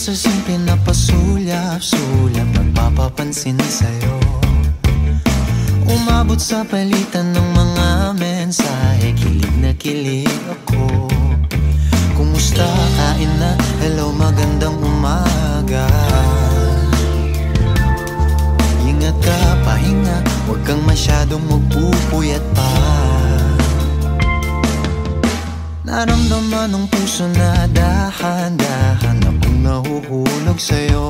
sa simple na pasulyap-sulyap, nagpapapansin sa'yo. Umabot sa palitan ng mga mensahe, kilig na kilig ako. Kumusta, kain na, hello, magandang umaga. Ingat ka, pahinga, huwag kang masyadong magpupuyat pa. Naramdaman ng puso na dahan-dahan akong nahuhulog sa'yo.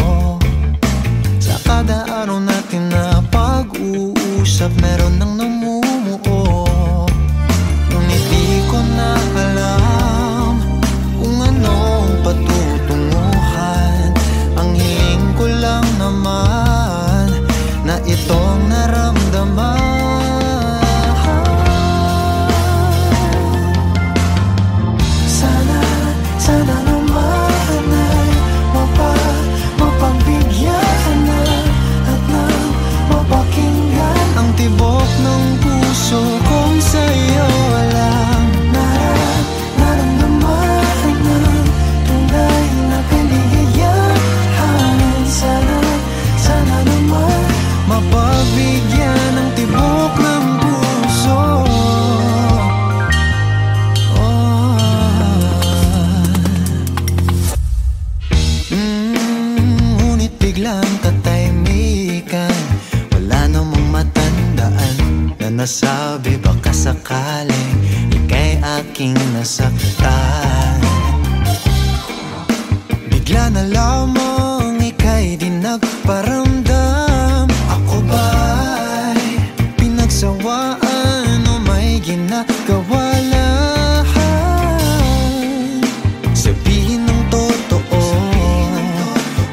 Sa kada araw natin na pag-uusap, meron nang namumuo. Ngunit di ko na alam kung anong patutunguhan. Ang hiling ko lang naman na itong naramdaman. Sana naman ay mapagbigyan na at nang mapakinggan ang tibok ng puso kong sa'yo lang naramdaman ng tunay na kaligayahan. Sana naman mapagbigyan ang tibok ng puso. Ngunit biglang katahimikan, wala namang matandaan na nasabi baka sakaling ika'y aking nasaktan. Bigla na lamang ika'y di nagparamdam. Ako ba'y pinagsawaan o may ginagawa lang? Sabihin ng totoo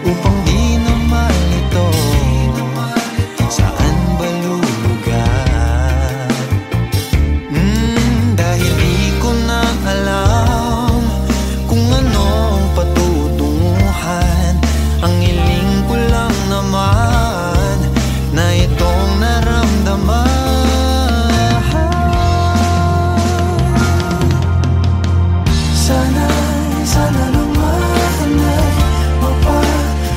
upang di na malito. Saan ba lulugar? Dahil di ko na alam kung anong patutunguhan. Ang hiling ko lang naman na itong naramdaman. Sana naman ay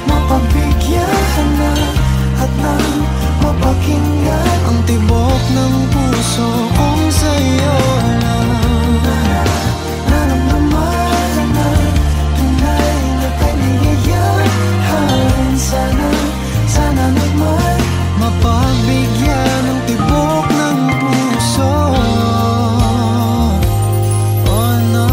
mapagbigyan na at nang mapakinggan ang tibok ng puso kong sa'yo lang naramdaman na tunay na kaligayahan. Sana naman mapagbigyan ang tibok ng puso. Oh no.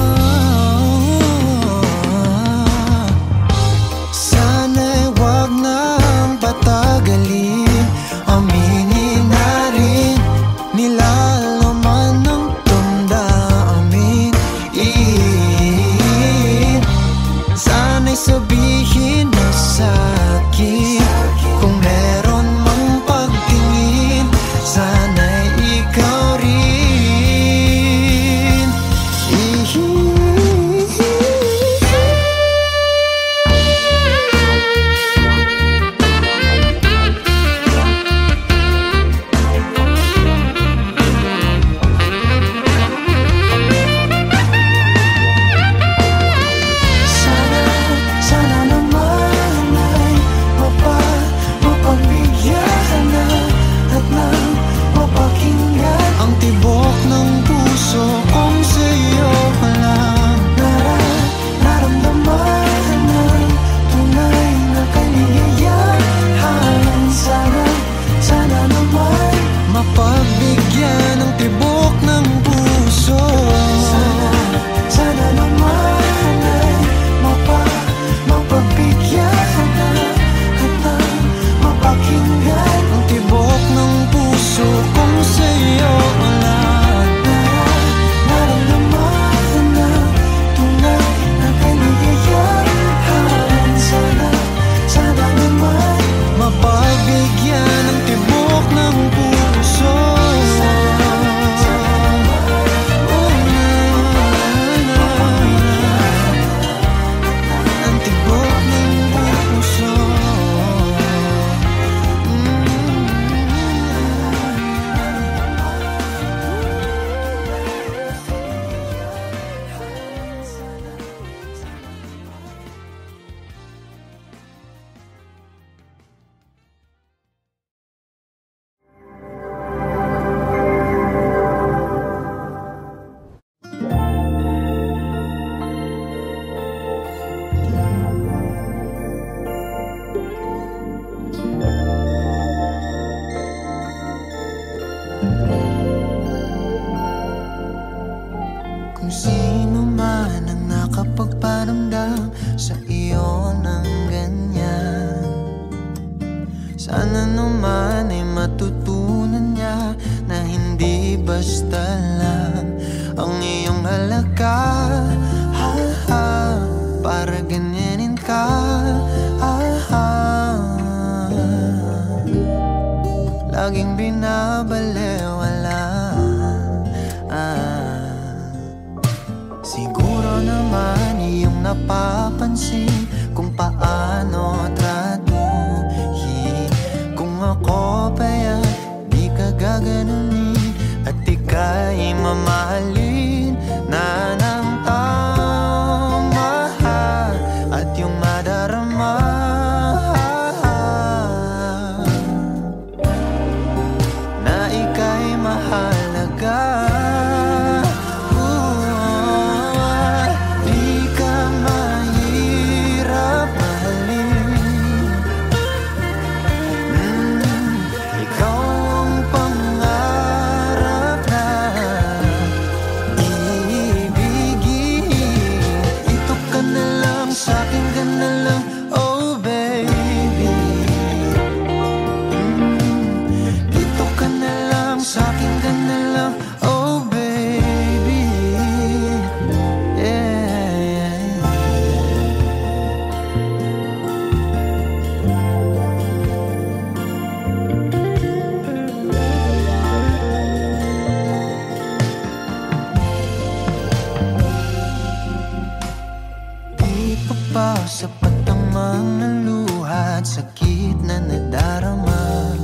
nagpaparamdam sa iyo ng ganyan. Sana naman ay matutunan niya na hindi basta lang ang iyong halaga. Ha, ha, para ganyanin ka. Ha, ha. Laging binabalewala. Siguro naman iyong napapansin kung paano tratuhin. Kung ako pa yan, di ka gaganunin at ika'y mamahalin na ng tama at yung madarama na ika'y mahalaga. Sapat ang mga luha at sakit na nadarama.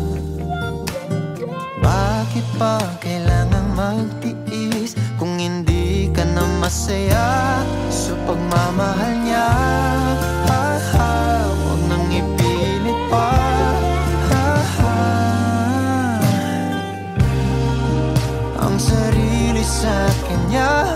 Bakit pa kailangan magtiis kung hindi ka na masaya sa pagmamahal niya? Ha, ha, huwag nang ipilit pa. Ha, ha, ang sarili sa kanya.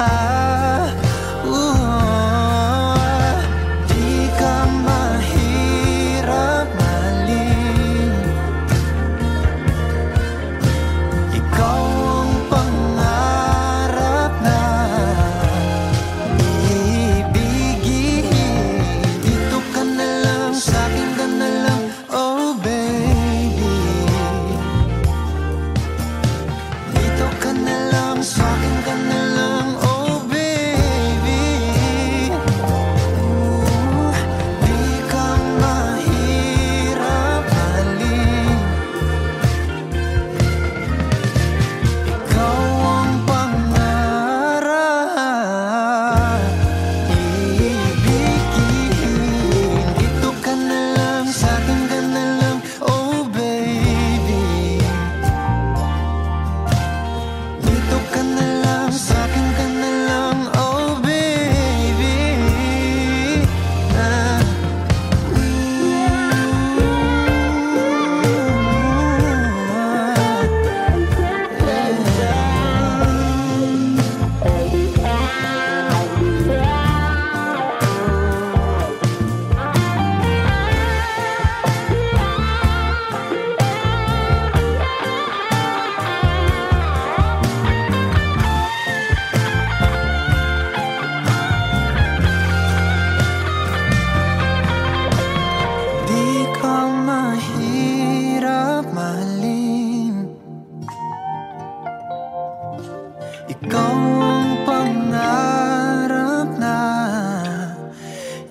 Ikaw ang pangarap na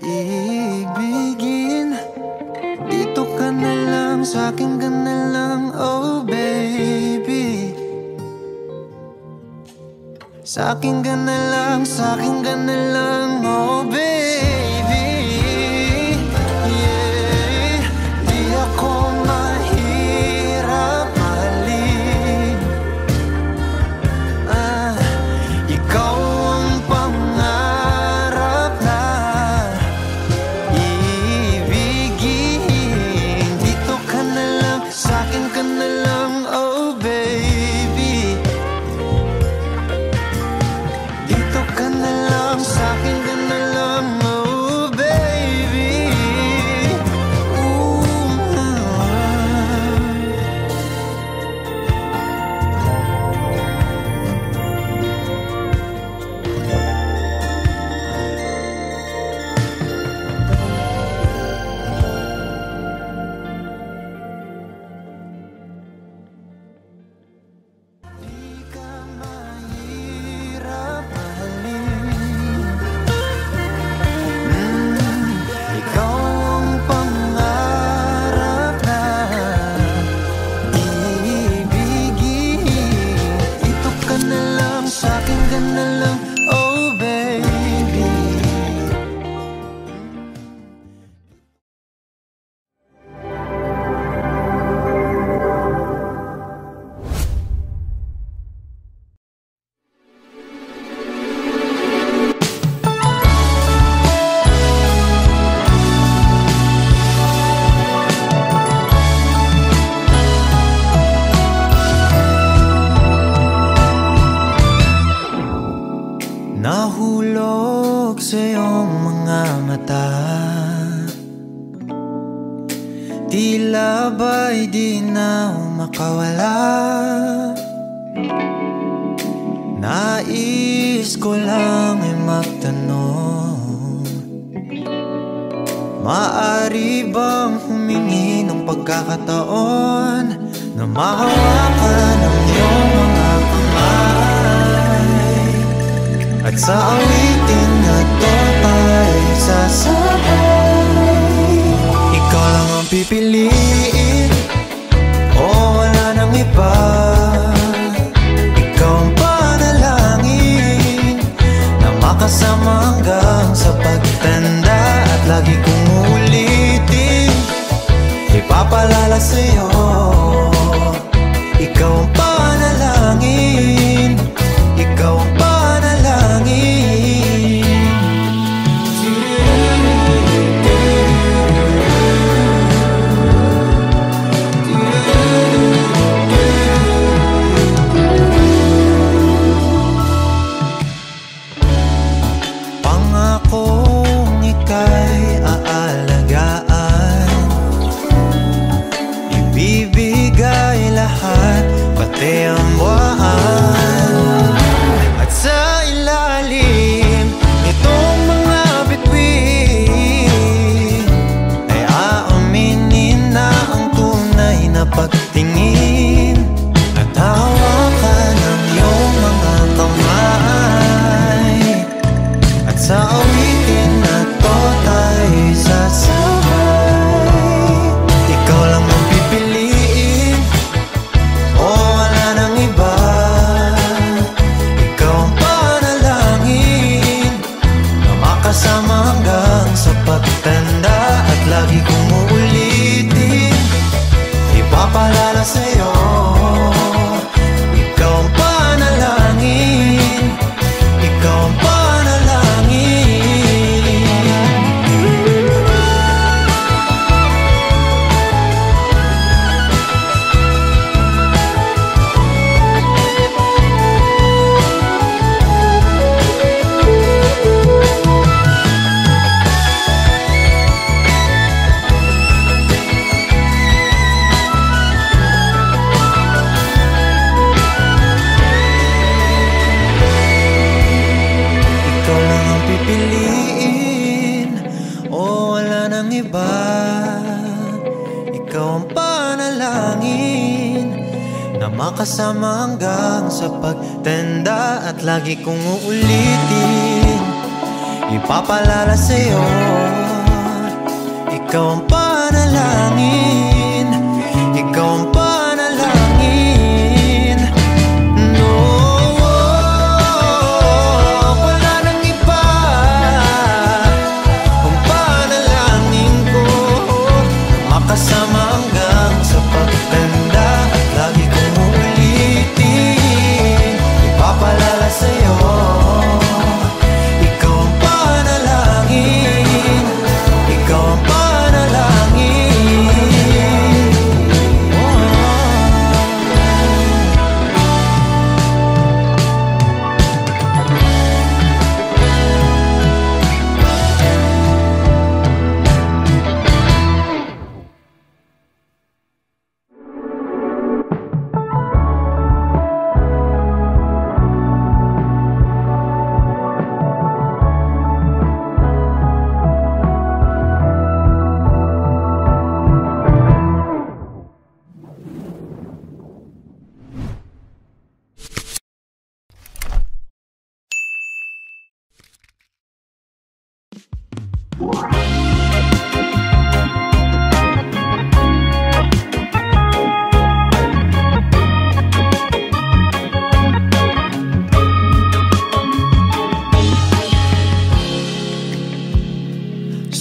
ibigin. Dito ka na lang, sa'kin ka na lang, oh baby. Sa'kin ka na lang, sa'kin ka na lang, oh baby. Yeah, di ako mahirap mahalin. Ikaw ang pangarap na ibigin. Dito ka na lang, sa'kin ka na lang, oh baby. Dito ka na lang, sa'kin ka na lang, mata. Tila ba'y di na makawala. Nais ko lang ay magtanong, maaari bang humingi ng pagkakataon na mahawakan ang iyong mga kamay, at sa awitin na to ay sasabay. Ikaw lang ang pipiliin, o wala nang iba. Ikaw ang panalangin na makasama hanggang sa pagtanda, at lagi kong uulitin, ipapalala sa'yo. Ikaw ang panalangin, ikaw ang panalangin. Pangakong ika'y aalagaan, ibibigay lahat, pati ang buwan. At sa ilalim nitong mga bituin ay aaminin na ang tunay na pagtingin, at hawakan ang iyong mga kamay, at sa awitin na to tayo sasabay. Ikaw lang ang pipiliin, o wala nang iba. Ikaw ang panalangin na makasama hanggang sa pagtanda, at lagi kong uulitin, ipapalala sa'yo. Ikaw ang panalangin, ikaw ang panalangin. Ikaw lang ang pipiliin, o wala nang iba. Ikaw ang panalangin na makasama hanggang sa pagtanda, at lagi kong uulitin, ipapalala sa'yo. Ikaw ang panalangin, ikaw ang panalangin. No, wala nang iba. Ang panalangin ko, makasama hanggang sa pagtanda, at lagi kong uulitin, ipapalala sa'yo. Ikaw ang panalangin, ikaw ang panalangin.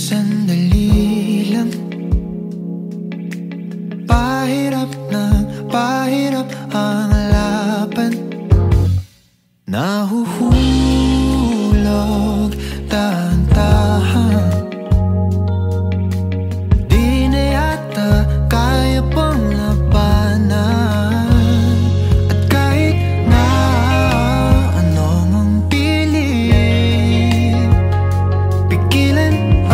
Sandali lang, pahirap ng pahirap ang laban, nahuhulog dahan-dahan. Di na yata kaya pang labanan, at kahit na ano mang pilit, pigilan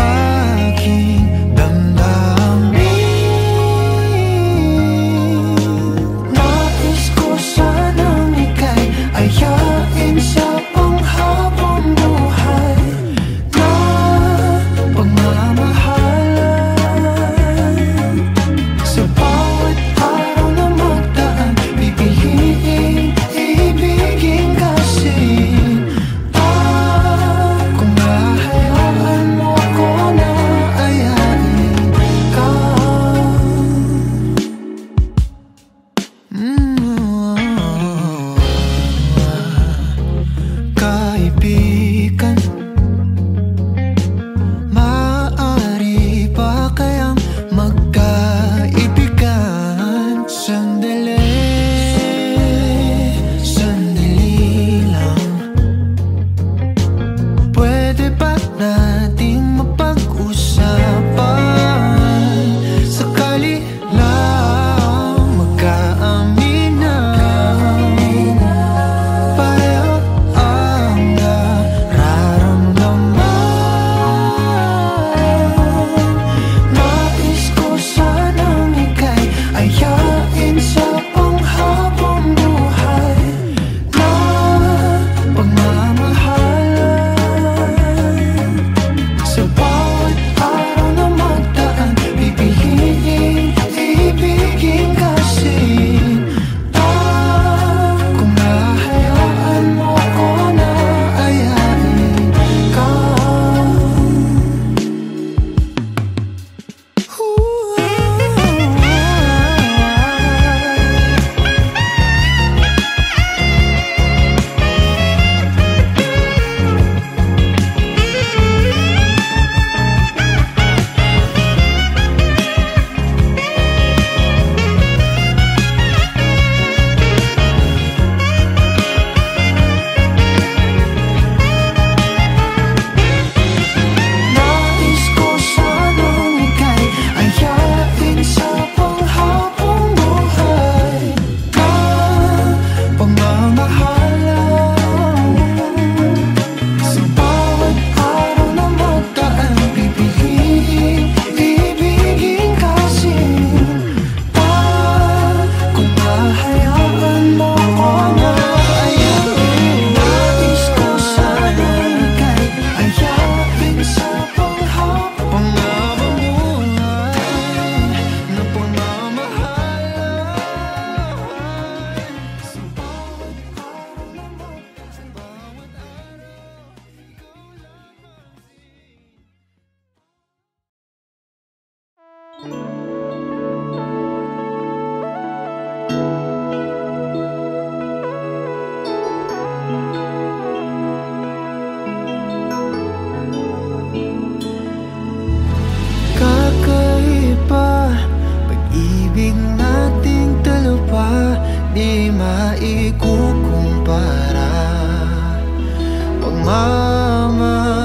di maikukumpara. Pagmamahal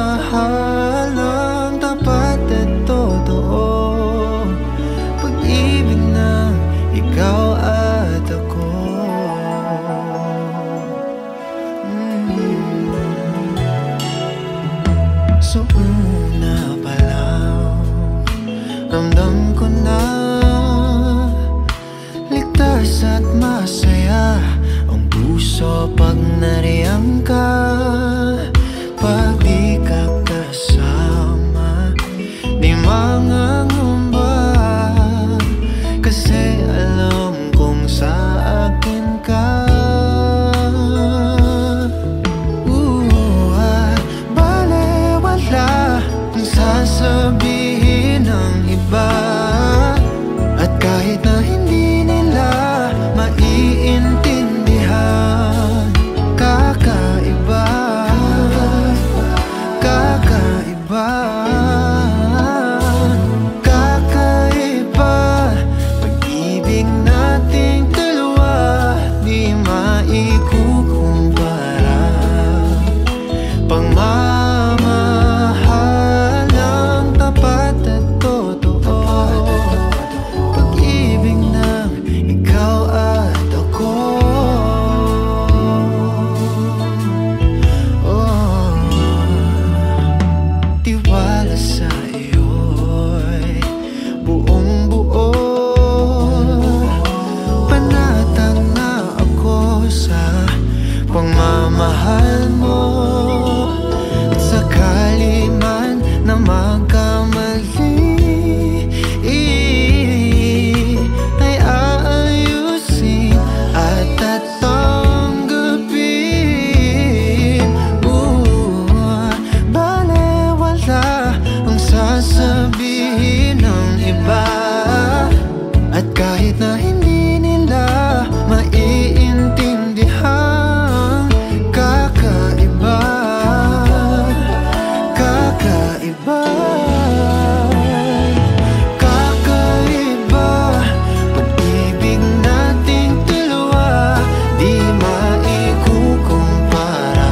ang tapat at totoo, pag-ibig ng ikaw at ako. So una pa lang, ramdam ko na ligtas at masaya ang puso pag nariyang ka. Pag di ka kasama, di mangangamba, kasi alam kong sa akin ka. Balewala ang sasabihin ng iba, at kahit na hindi nila maiintindihan, kakaiba, kakaiba, kakaiba. Pag-ibig nating dalawa, di maikukumpara. Pagmamahal ang tapat at totoo, pag-ibig ng ikaw at ako. Tiwala sa iyo'y buong buo, panatag na ako sa pagmamahal mo. At sakali man na magkamali, ay aayusin at tatanggapin. Balewala ang sasabihin ng iba, at kahit na hindi nila maiintindihan, kakaiba, kakaiba, kakaiba. Pag-ibig nating dalawa, di maikukumpara.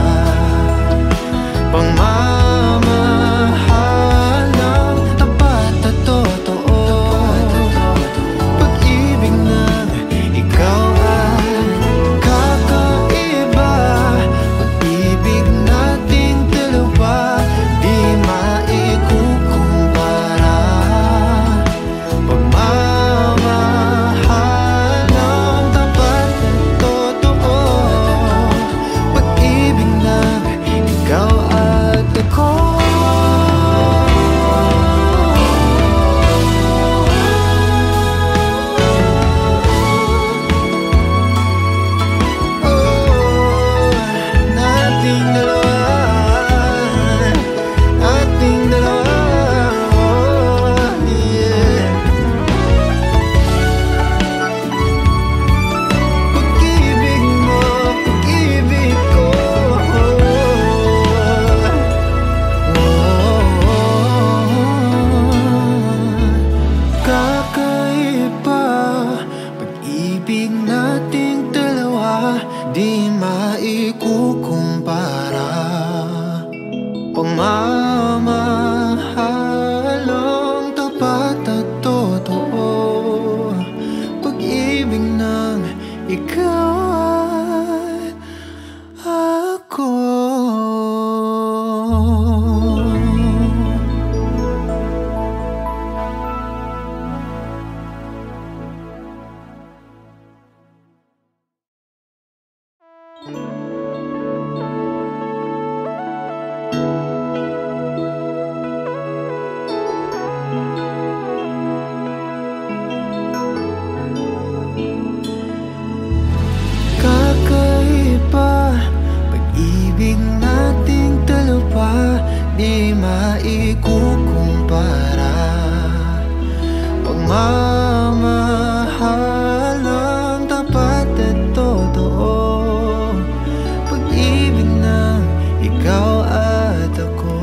Pagmamahal ng tapat at totoo, pag-ibig ng ikaw at kakaiba. Pag-ibig nating dalawa, di maikukumpara. Pagmamahal ng tapat at totoo, pag-ibig ng ikaw at ako. Nating dalawa, ating dalawa, yeah. Pag-ibig mo, pag-ibig ko, kakaiba. Pag-ibig nating dalawa, di maikukumpara. Pagmamahal ang tapat at totoo, pag-ibig ng ikaw at ako. Kakaiba, pag-ibig nating dalawa, di maikukumpara. Pagmamahal ang tapat at totoo, pag-ibig ng ikaw at ako.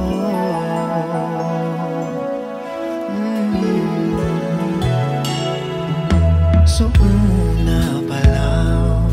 So una pa lang,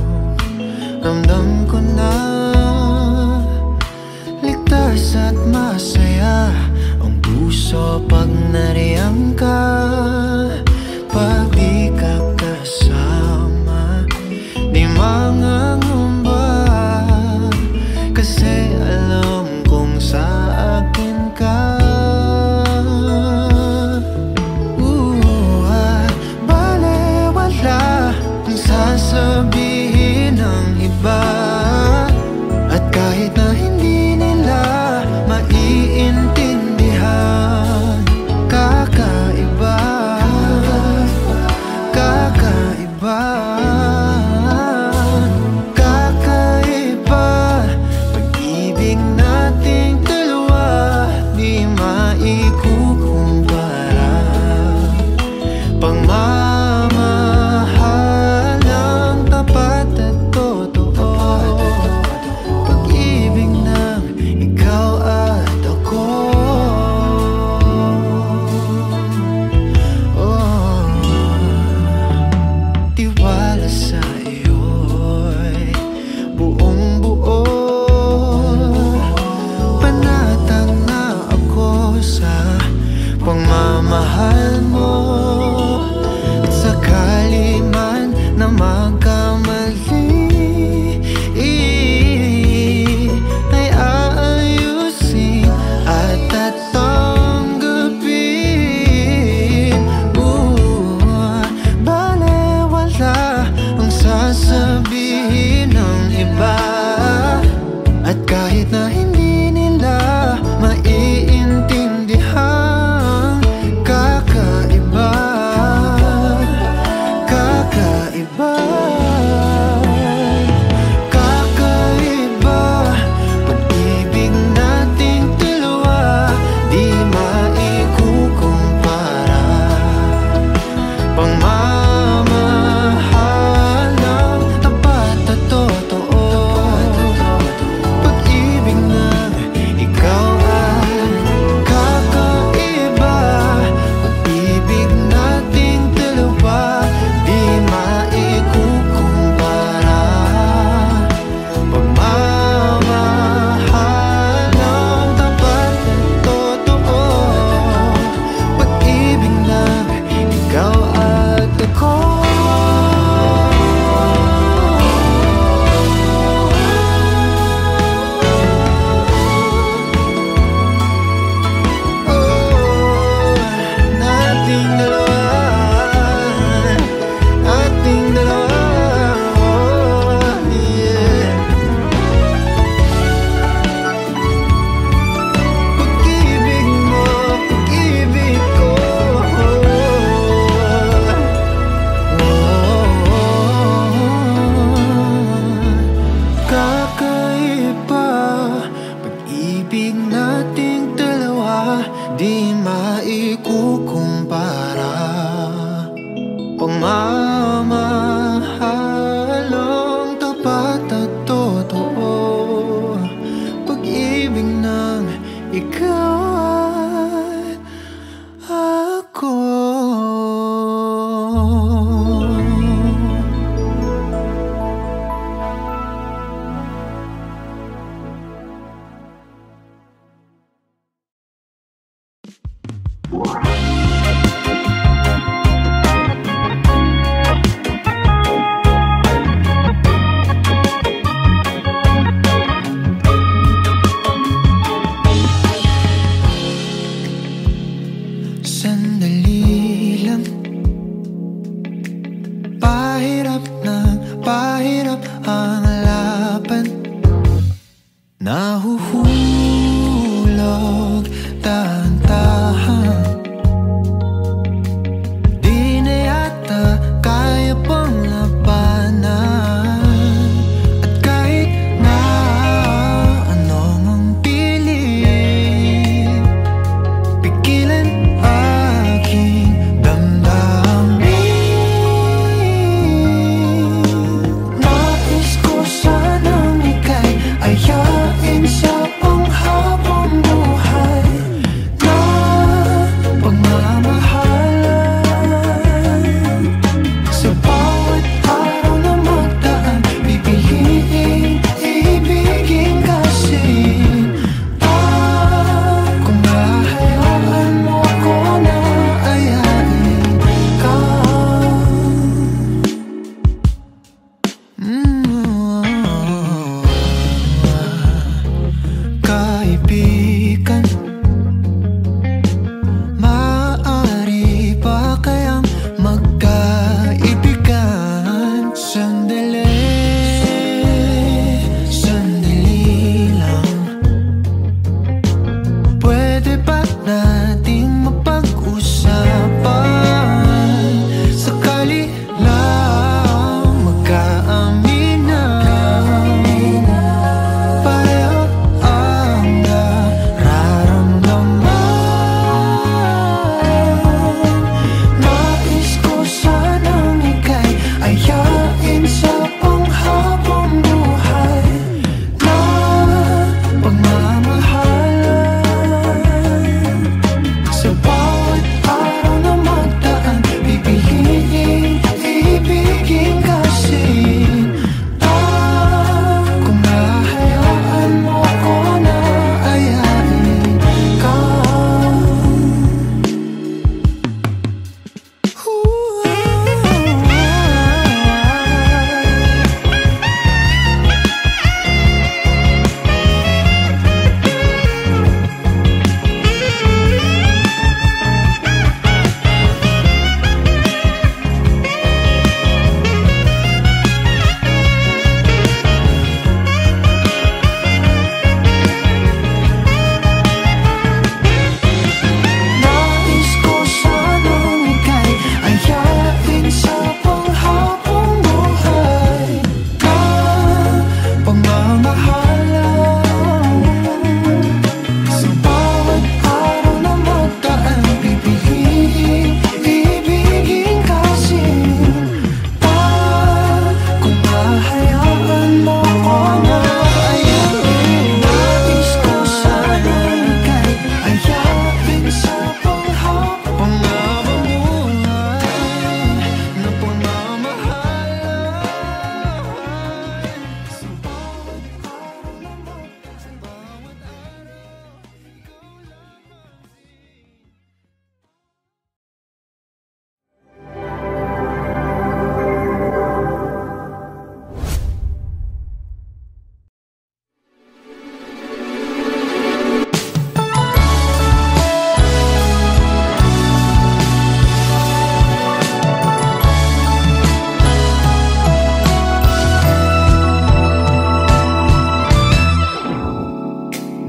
maikukumpara. Pagmamahalang tapat at totoo, pag-ibig ng ikaw at ako. Sandali lang, pahirap ng pahirap ang laban. Nahuhulog dahan-dahan, di na yata kaya pang labanan. At kahit na ano mong pilit, pigilan aking damdamin. Nais ko sanang ika'y ayain sa panghabang buhay na pagmamahalan. Sa bawat araw na magdaan, pipiliin ibigin kasi kung hahayaan mo ko na ayain ka. Kaibigan, maaari ba kayang magkaibigan? Sandali lang, pwede ba nating mapag-usapan? Sakali lang magkaaminan, pareho ang nararamdaman. Nais ko sanang ika'y ayain sa panghabang buhay na pagmamahalan. Sa bawat araw na magdaan, pipiliin ibigin kasi kung hahayaan mo ko na ayain ka. Nais ko sanang ika'y ayain sa panghabang buhay na pagmamahalan. Sa bawat araw na magdaan, pipiliin ibigin kasi kung hahayaan mo ko na ayain. Nais ko sanang ika'y ayain sa panghabang buhay na pagmamahalan. Sa bawat araw na magdaan, bawat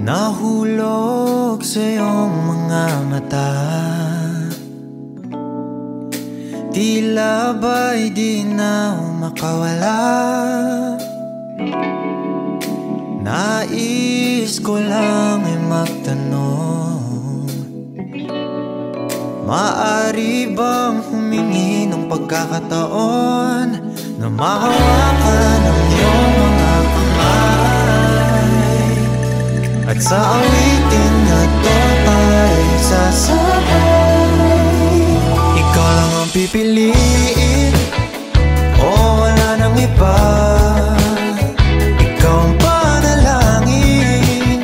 nahulog sa iyong mga mata, tila ba'y di na makawala. Nais ko lang ay magtanong Maaari bang humingi ng pagkakataon na mahawakan ang iyong mga kamay, at sa awitin na to ay sasabay. Ikaw lang ang pipiliin, o wala nang iba. Ikaw ang panalangin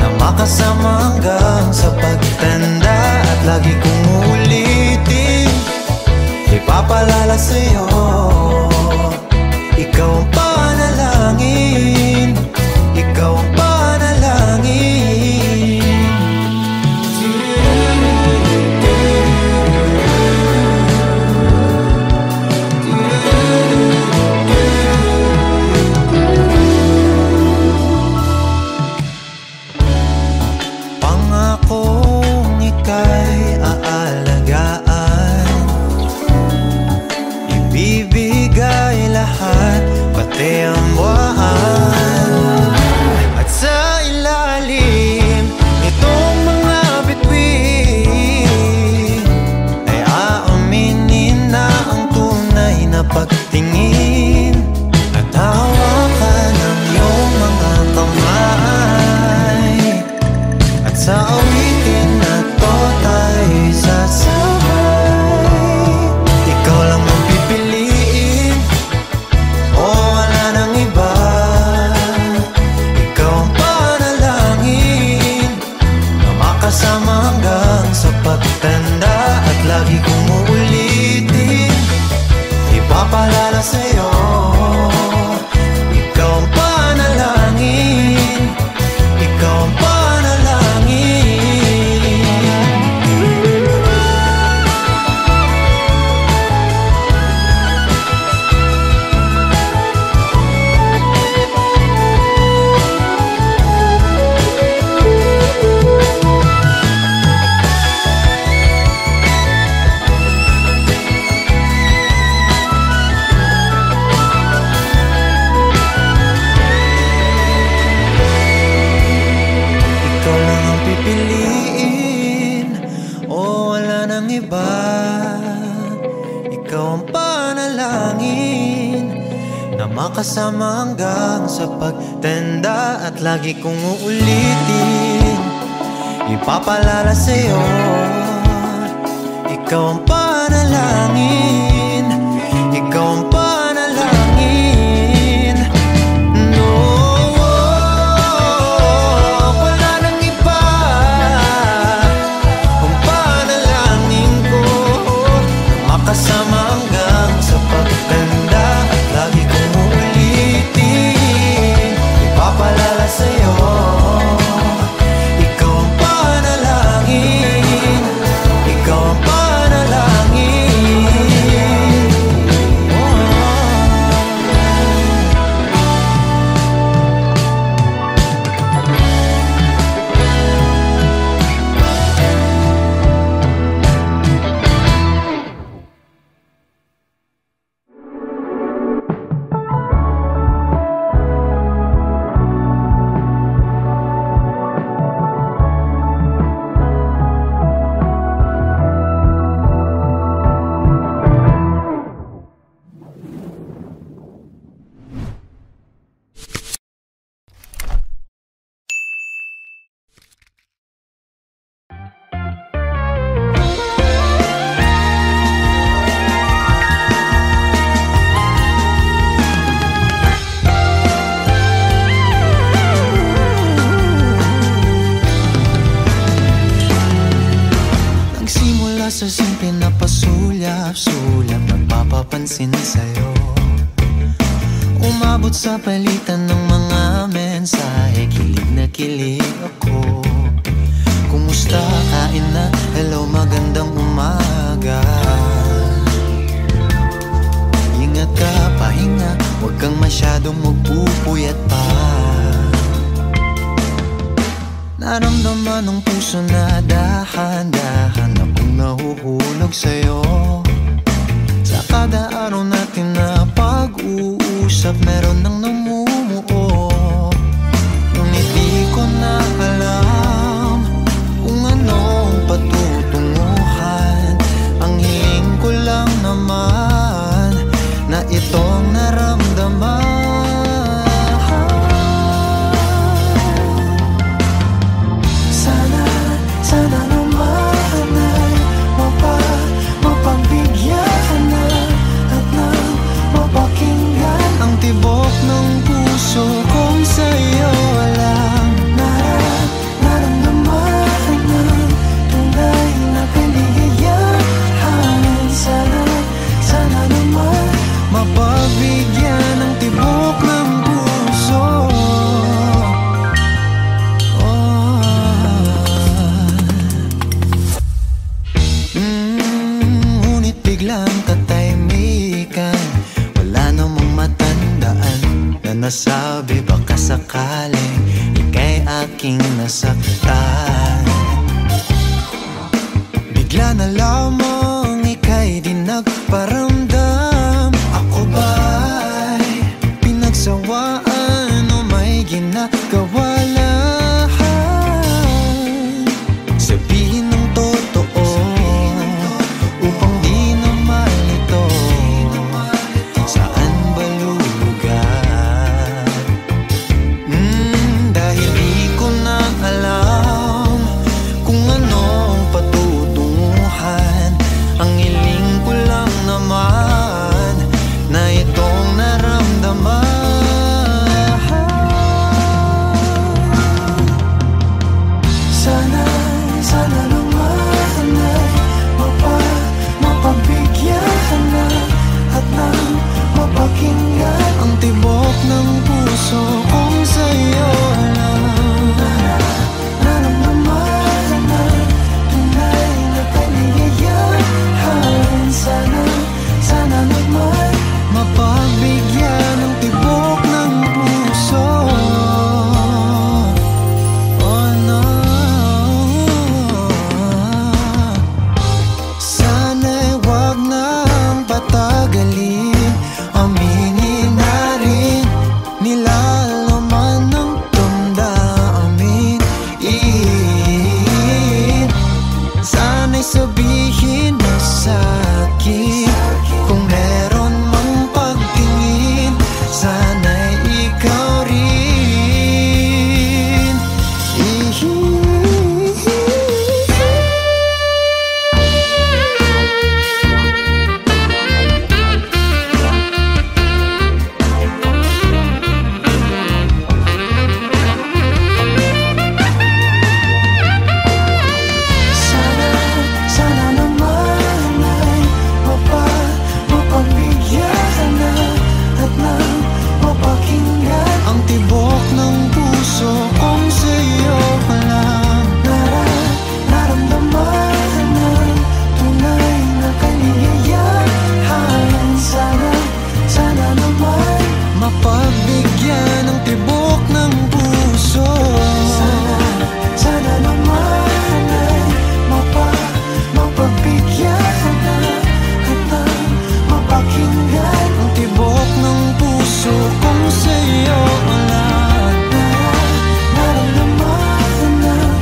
na makasama hanggang sa pagtanda, at lagi kong uulitin, ipapalala sa'yo. Ikaw ang panalangin, ikaw ang panalangin. Pangakong ika'y aalagaan, ibibigay lahat, pati ang buwan. At sa ilalim nitong mga bituin ay aaminin na ang tunay na pagtingin, at hawakan ang iyong mga kamay, at sa awitin na to tayo sasabay. Ikaw lang ang pipiliin, o wala nang iba. Ikaw ang panalangin na makasama hanggang sa pagtanda, at lagi kong uulitin, ipapalala sa'yo. Ikaw ang panalangin, ikaw ang panalangin. Ikaw lang ang pipiliin, o wala nang iba. Ikaw ang panalangin na makasama hanggang sa pagtanda, at lagi kong uulitin, ipapalala sa'yo. Ikaw ang panalangin, ikaw ang panalangin. No, wala nang iba. Ang panalangin ko makasama hanggang sa pagtanda, at lagi kong uulitin, ipapalala sa'yo. Ikaw ang panalangin, ikaw ang panalangin. Nagsimula sa simple na pasulyap-sulyap, nagpapapansin sa'yo. Umabot sa palitan ng mga mensahe, kilig na kilig ako. Kumusta, kain na, hello, magandang umaga. Ingat ka, pahinga, huwag kang masyadong magpupuyat pa. Naramdaman ng puso na dahan-dahan akong nahuhulog sa'yo. Sa kada araw natin na pag-uusap, meron nang namumuo. Ngunit di ko na alam kung anong patutunguhan. biglang katahimikan. Wala namang matandaan na nasabi baka sakaling ika'y aking nasaktan. Bigla na lamang ika'y di nagparamdam. Ako ba'y pinagsawaan o may ginagawa lang? Sabihin ng totoo upang di na malito. Saan ba lulugar? Dahil di ko na alam kung anong patutunguhan. Ang hiling ko lang naman na itong naramdaman. Sana naman ay mapabigyan na at nang mapakinggan ang tibok ng puso kung sa'yo lang. Naramdaman na tunay na kaligayahan. Sana naman mapabigyan ang tibok ng puso. Oh no. Sana'y wag nang patagalin. Aminin na rin nilalaman ng damdamin. Sana'y sabihin mo sa'kin kung meron mang pagtingin. Sana'y ikaw rin. Sana naman ay mapabigyan na at nang mapakinggan ang tibok ng puso kung sa'yo lang. Naramdaman ng tunay na kaligayahan. Sana naman mapabigyan ang tibok ng puso. Sana naman ay mapabigyan na at nang mapakinggan ang tibok ng puso kung sa'yo lang. Naramdaman ng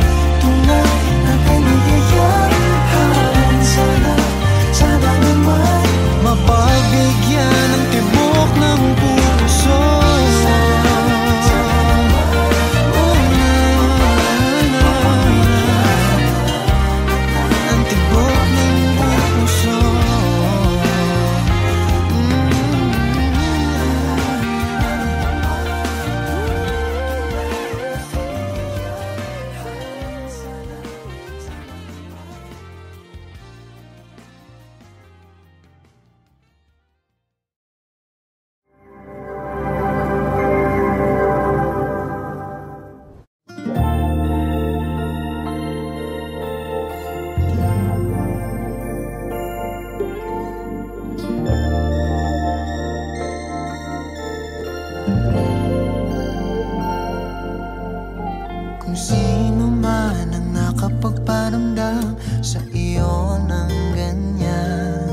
tunay na kaligayahan. Sana naman mapabigyan ang tibok ng puso. Ang tibok ng puso. Kung sino man ang nakapagparamdam sa iyo ng ganyan,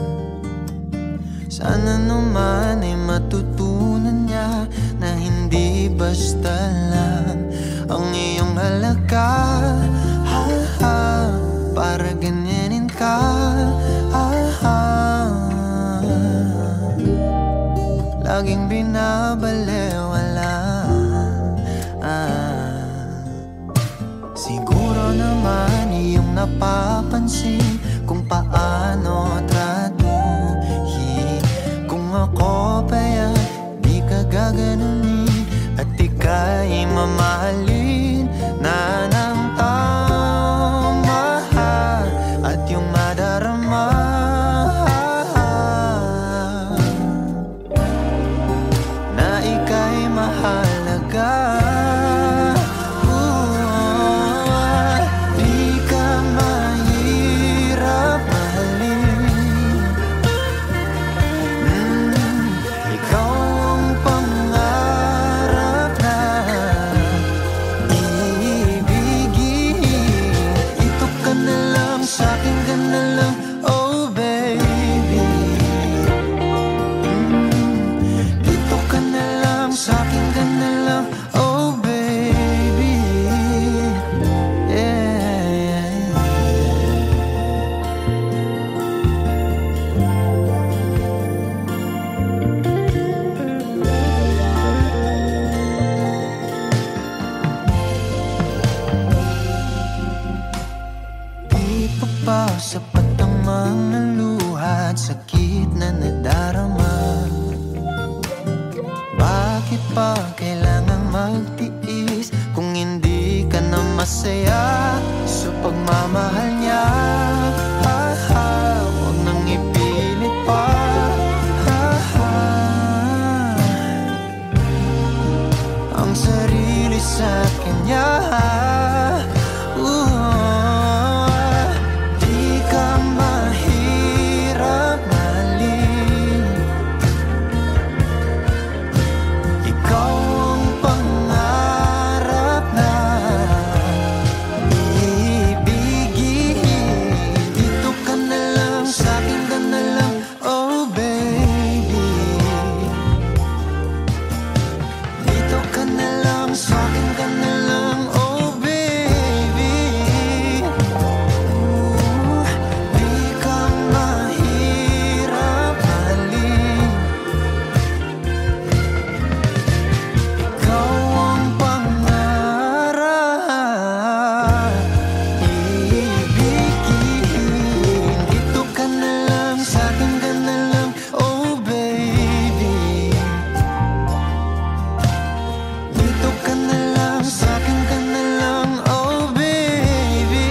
sana naman ay matutunan niya na hindi basta lang ang iyong halaga. Para ganyanin ka. Laging binabalewala. Siguro naman iyong napapansin kung paano tratuhin. Kung ako pa'y di ka gaganunin at ika'y mamahalin na ng tama at yung madarama na ika'y mahalaga. Di ka mahirap na lang, oh baby. Dito ka na lang, sa'kin ka na lang, oh baby. Yeah. Di pa ba sapat ang mga luha at sakit na nadarama? Bakit pa kailangan magtiis kung hindi ka na masaya sa pagmamahal niya? Huwag nang ipilit pa. Ang sarili sa kanya. Di ka mahirap mahalin. Ikaw ang pangarap na ibigin. Dito ka na lang, sa'kin ka na lang, oh baby. Dito ka na lang, sa'kin ka na lang, oh baby. Di ka mahirap mahalin. Ikaw ang pangarap ibigin. Dito ka na lang, sa'kin ka na lang, oh baby. Dito ka na lang, sa'kin ka na lang, oh baby.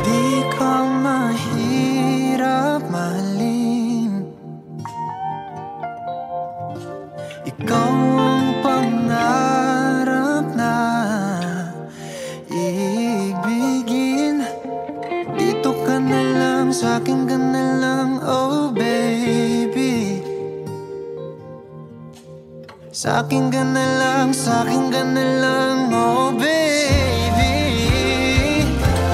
Di ka mahirap mahalin. Ikaw ang pangarap na ibigin. Dito ka na lang, sa'kin ka na lang, oh baby. Sa'kin ka na lang, sa'kin ka na lang, oh baby.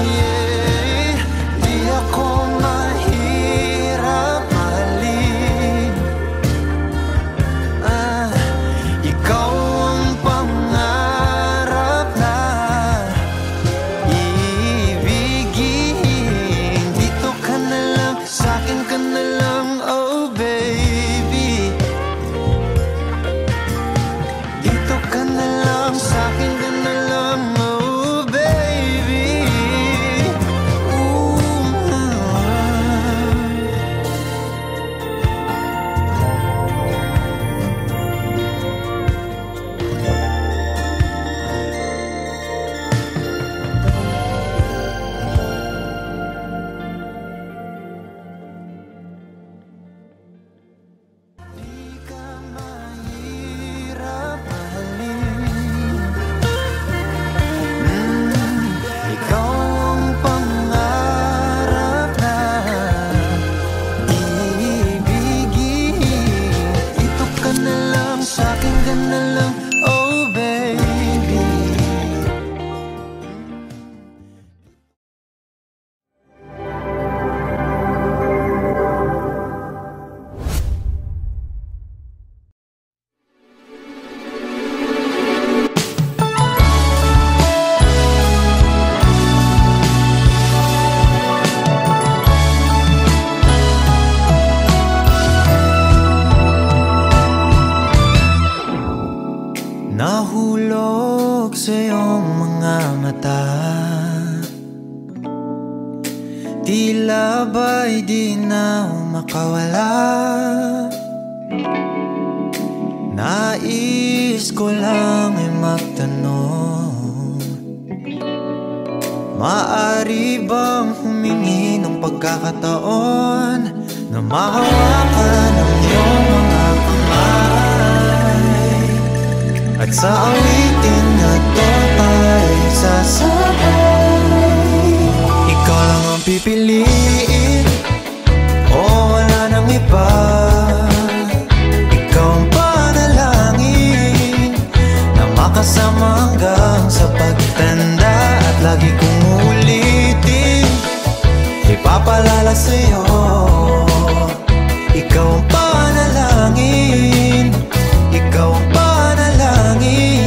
Yeah. Di ako mahirap mahalin. Ikaw ang pangarap na ibigin. Dito ka na lang, sa'kin ka na lang, oh baby. Dito ka na lang, sa'kin ka na lang, oh baby. Di ka mahirap mahalin. Ikaw ang pangarap na ibigin. Dito ka na lang, sa'kin ka na lang, oh baby. Nahulog sa iyong mga mata. Tila ba'y di na makawala. Nais ko lang ay magtanong, Maaari bang humingi ng pagkakataon na mahawakan ang iyong mga kamay, at sa awitin na to ay sasabay. Ikaw lang ang pipiliin, o wala nang iba. Ikaw ang panalangin na makasama hanggang sa pagtanda, at lagi kong uulitin, ipapalala sa'yo. Ikaw ang panalangin, ikaw ang panalangin.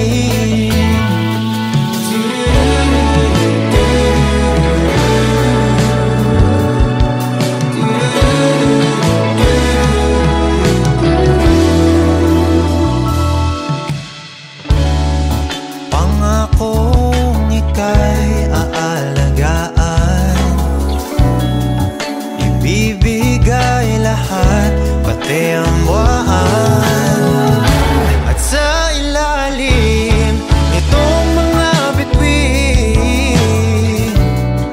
Pangakong ika'y aalagaan, ibibigay lahat, pati ang buwan. At sa ilalim nitong mga bituin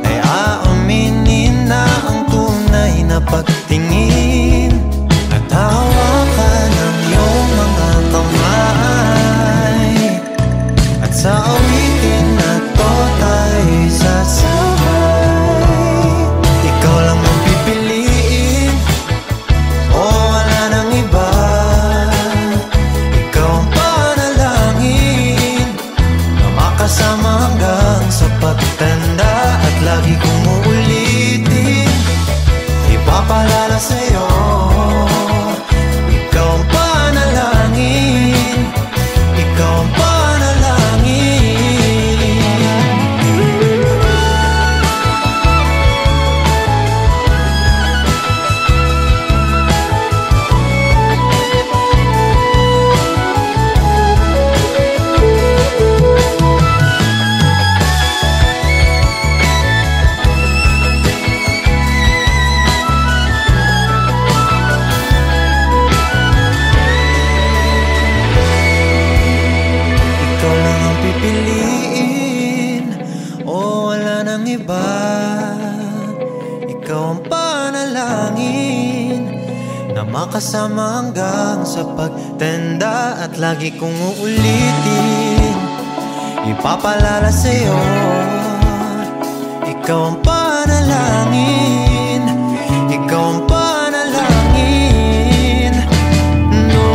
ay aaminin na ang tunay na pagtingin, at hawakan ang iyong mga kamay, at sa awitin na to tayo sasabay. Ikaw lang ang pipiliin, o wala nang iba. Ikaw ang panalangin na makasama hanggang sa pagtanda, at lagi kong uulitin, ipapalala sa'yo. Ikaw ang panalangin, ikaw ang panalangin. Ikaw lang ang pipiliin, o wala nang iba. Ikaw ang panalangin na makasama hanggang sa pagtanda, at lagi kong uulitin, ipapalala sa'yo. Ikaw ang panalangin, ikaw ang panalangin. No,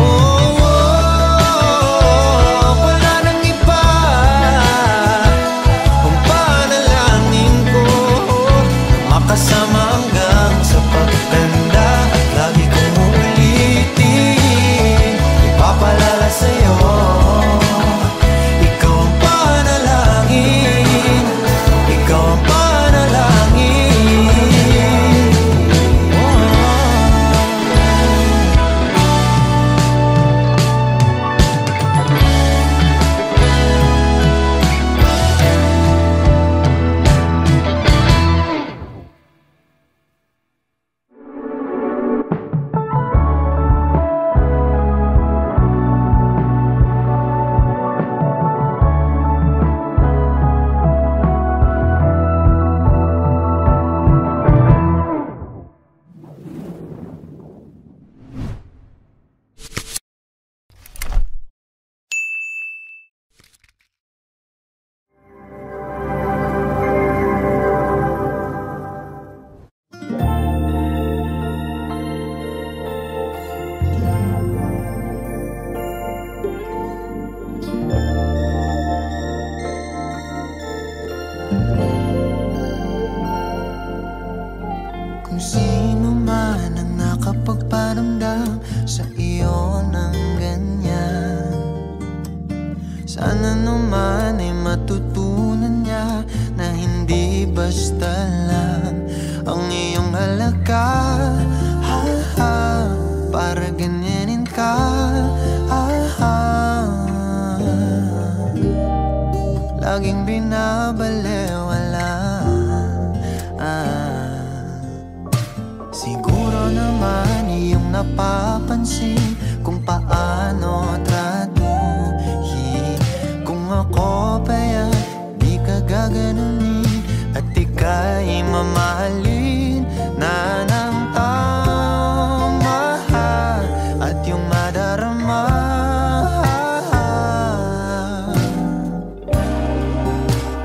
wala nang iba. Ang panalangin ko, makasama hanggang sa pagtanda, at lagi kong uulitin, ipapalala sa'yo. Ikaw ang panalangin, ikaw ang panalangin. Kung sino man ang nakapagparamdam sa iyo ng ganyan, sana naman ay matutunan niya na hindi basta lang ang iyong halaga. Ha, ha, para ganyanin ka. Ha, ha, laging binabalewala. Siguro naman iyong napapansin kung paano tratuhin. Kung ako pa yan, di ka gaganunin, at mamahalin na ng tama at yung madarama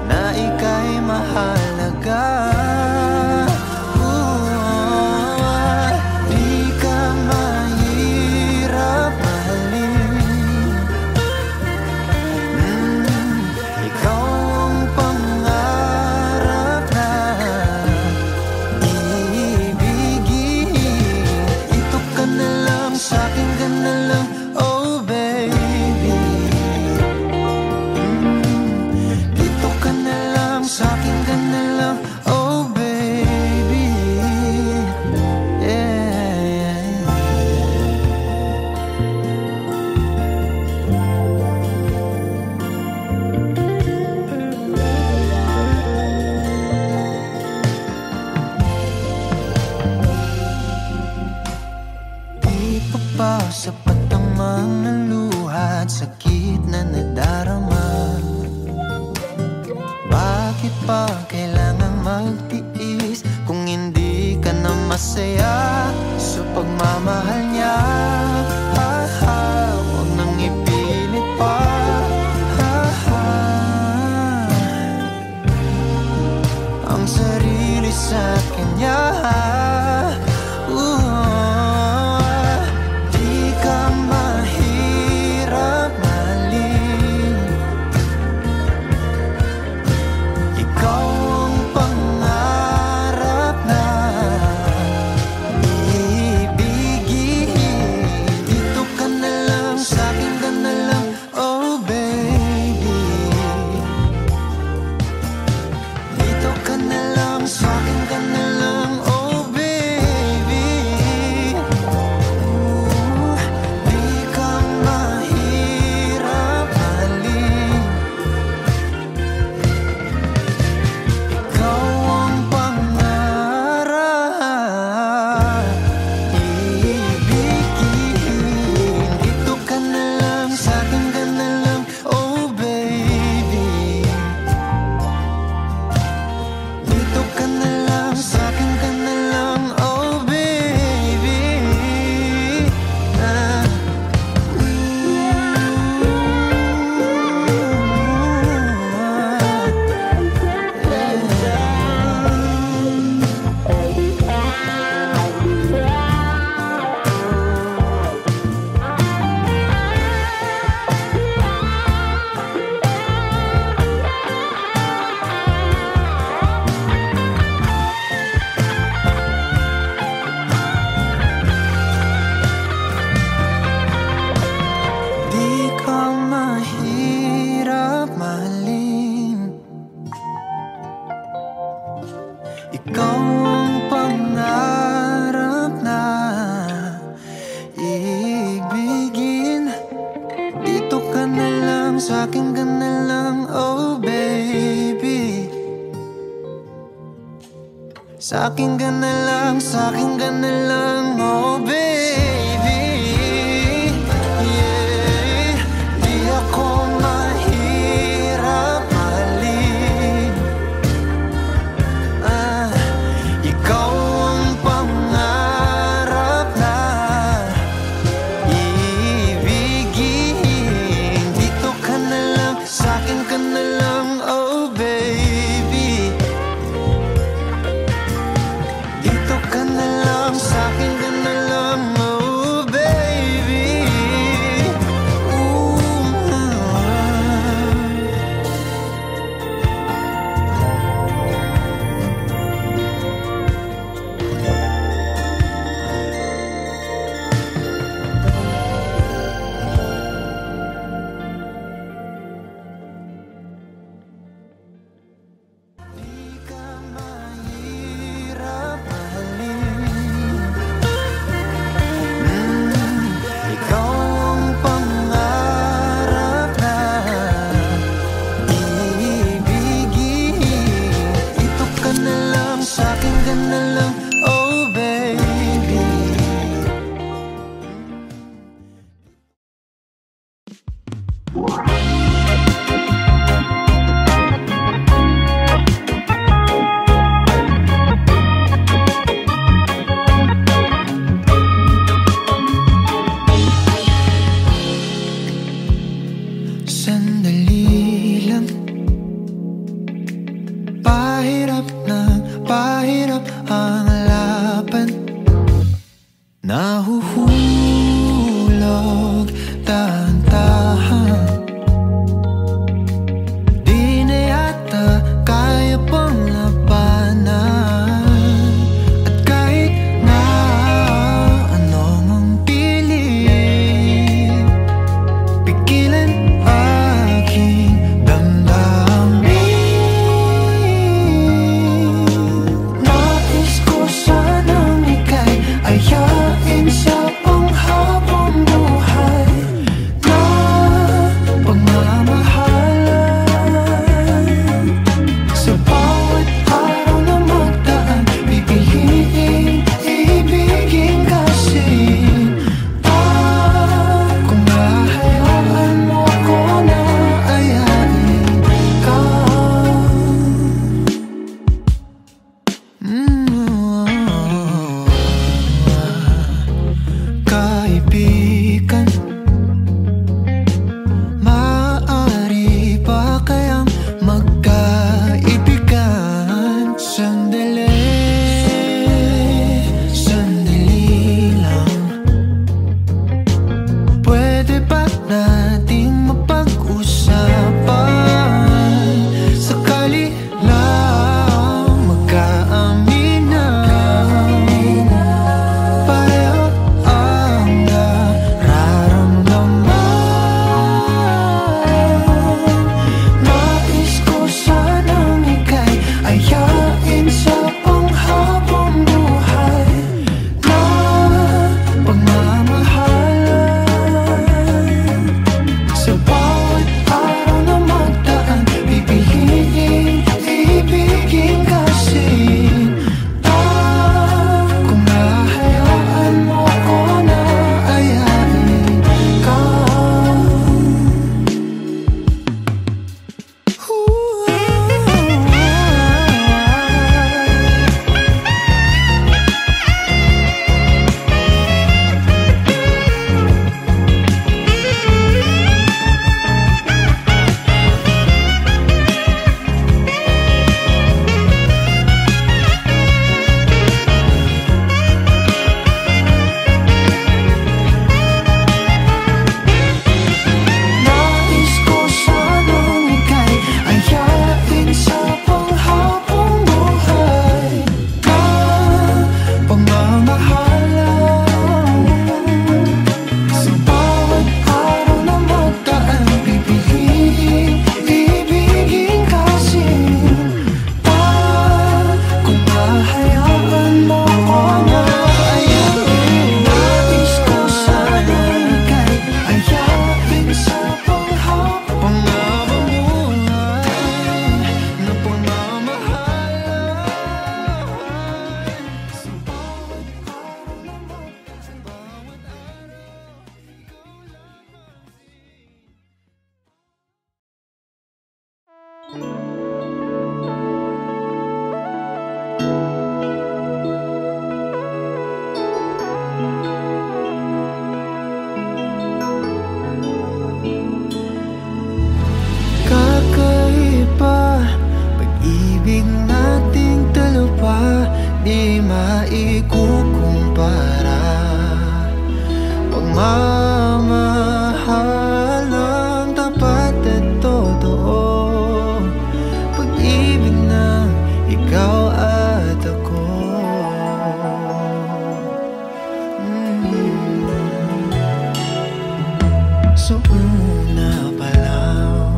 na ika'y mahalaga. Di ka mahirap mahalin. Ikaw ang pangarap na ibigin. Ito ka na lang, sa'kin ka na lang, oh baby. Dito ka na lang, sa'kin ka na lang, oh baby. Yeah. Di pa ba sapat ang mga luha at sakit na nadarama? Bakit pa kailangan magtiis kung hindi ka na masaya sa pagmamahal niya? Huwag nang ipilit pa. Ang sarili sa kanya. Di ka mahirap mahalin. Ikaw ang pangarap na ibigin. Dito ka na lang, sa'kin ka na lang, oh baby. Dito ka na lang, sa'kin ka na lang, oh baby. Di ka mahirap mahalin. Ikaw ang pangarap ibigin. Dito ka na lang, sa'kin ka na lang, oh baby. Dito ka na lang, sa'kin ka na lang, oh baby. Di ka mahirap mahalin. Ikaw ang pangarap na ibigin. Dito ka na lang, sa'kin ka na lang, oh baby. Sa'kin ka na lang, sa'kin ka na lang, oh baby. Yeah. Di ako mahirap mahalin. Ikaw ang pangarap na ibigin. Dito ka na lang, sa'kin ka na lang, oh baby. Dito ka na lang, sa'kin ka na lang, pahirap ang laban. Nahuhulog dahan-dahan, di na yata kaya pang labanan. At kahit na ano mang pilit, pigilan aking damdamin. Nais ko sanang ika'y ayain sa panghabang buhay na pagmamahalan. Sa bawat araw na magdaan, pipiliin ibigin kasi kung hahayaan mo ko na ayain ka. Kaibigan, maaari ba kayang magkaibigan? Sandali lang. Pwede ba nating mapag-usapan? Sakali lang magkaaminan, pareho ang nararamdaman. Nais ko sanang ika'y ayain sa panghabang buhay na pagmamahalan. Sa bawat araw na magdaan, pipiliin ibigin kasi kung hahayaan mo ko na ayain ka. Nais ko sanang ika'y ayain sa panghabang buhay na pagmamahalan. Sa bawat araw na magdaan, pipiliin ibigin kasi kung hahayaan mo ko na ayain. Nais ko sanang ika'y ayain sa panghabang buhay na pagmamahalan. Sa bawat araw na magdaan, bawat kakaiba, pag-ibig nating dalawa di maikukumpara. Pagmamahal ang tapat at totoo, pag-ibig ng ikaw at ako. So una pa lang,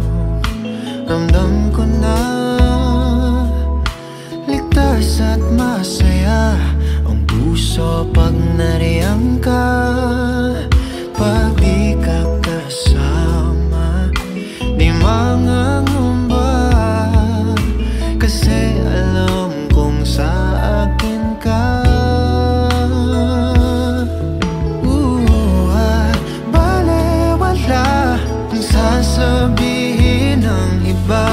ramdam ko na ligtas at masaya ang puso pag nariyan ka. Pag di ka kasama, di mangangamba, kasi alam kong sa akin ka. Balewala ang sasabihin ng iba,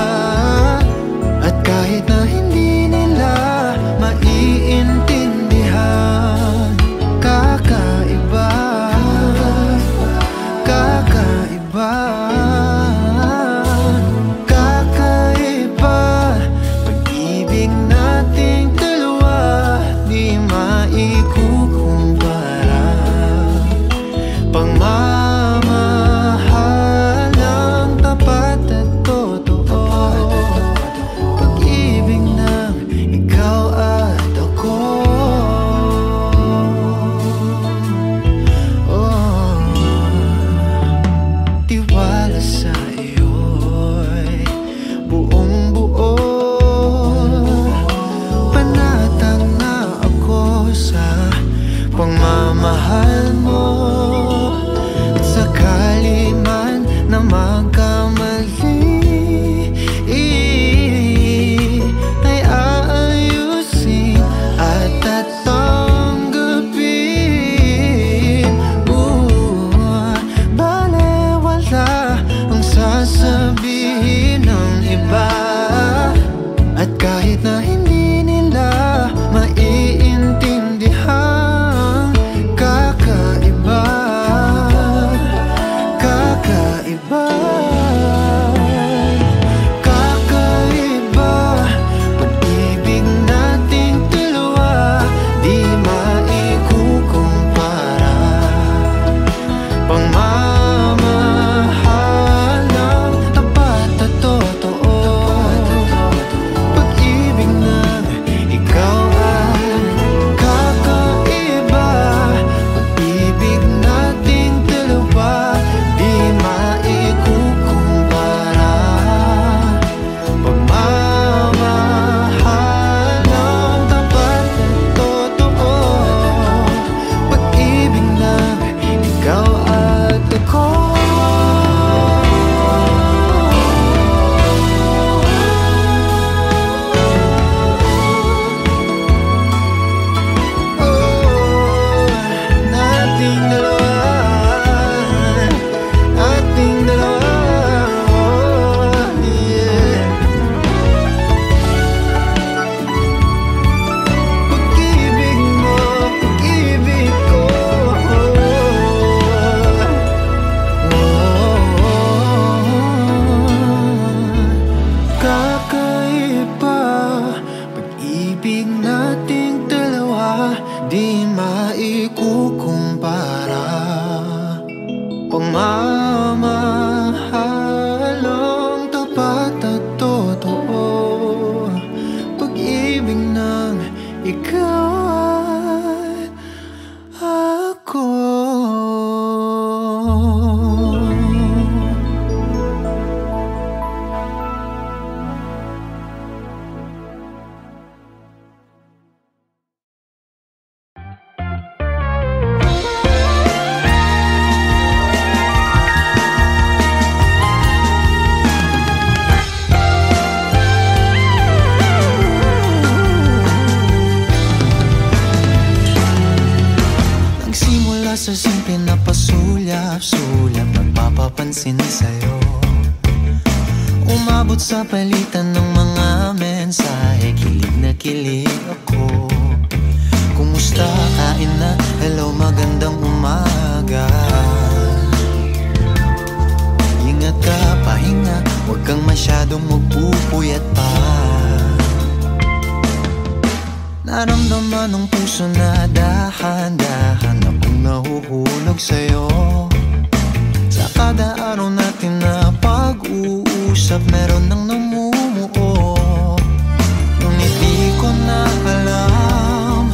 at kahit na hindi nila maiintindihan, kakaiba. di maikukumpara. Pagmamahalang tapat at totoo, pag-ibig ng ikaw at ako. Sa simple na pasulyap-sulyap, nagpapapansin sa'yo. Umabot sa palitan ng mga mensahe, kilig na kilig ako. Kumusta, kain na, hello, magandang umaga. Ingat ka, pahinga, huwag kang masyadong magpupuyat pa. Naramdaman ng puso na dahan-dahan akong nahuhulog sa'yo. Sa kada araw natin na pag-uusap, meron nang namumuo. Ngunit di ko na alam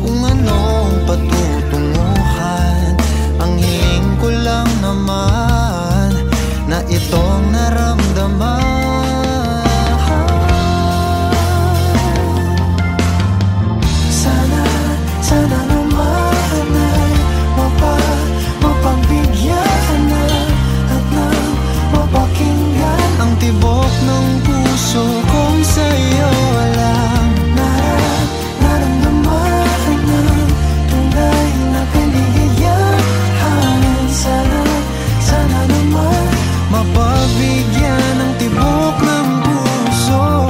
kung anong patutunguhan. Ang hiling ko lang naman na itong naramdaman. Sana naman ay mapagbigyan na at nang mapakinggan ang tibok ng puso kong sa'yo lang. Naramdaman ng tunay na kaligayahan. Sana naman mapagbigyan ang tibok ng puso.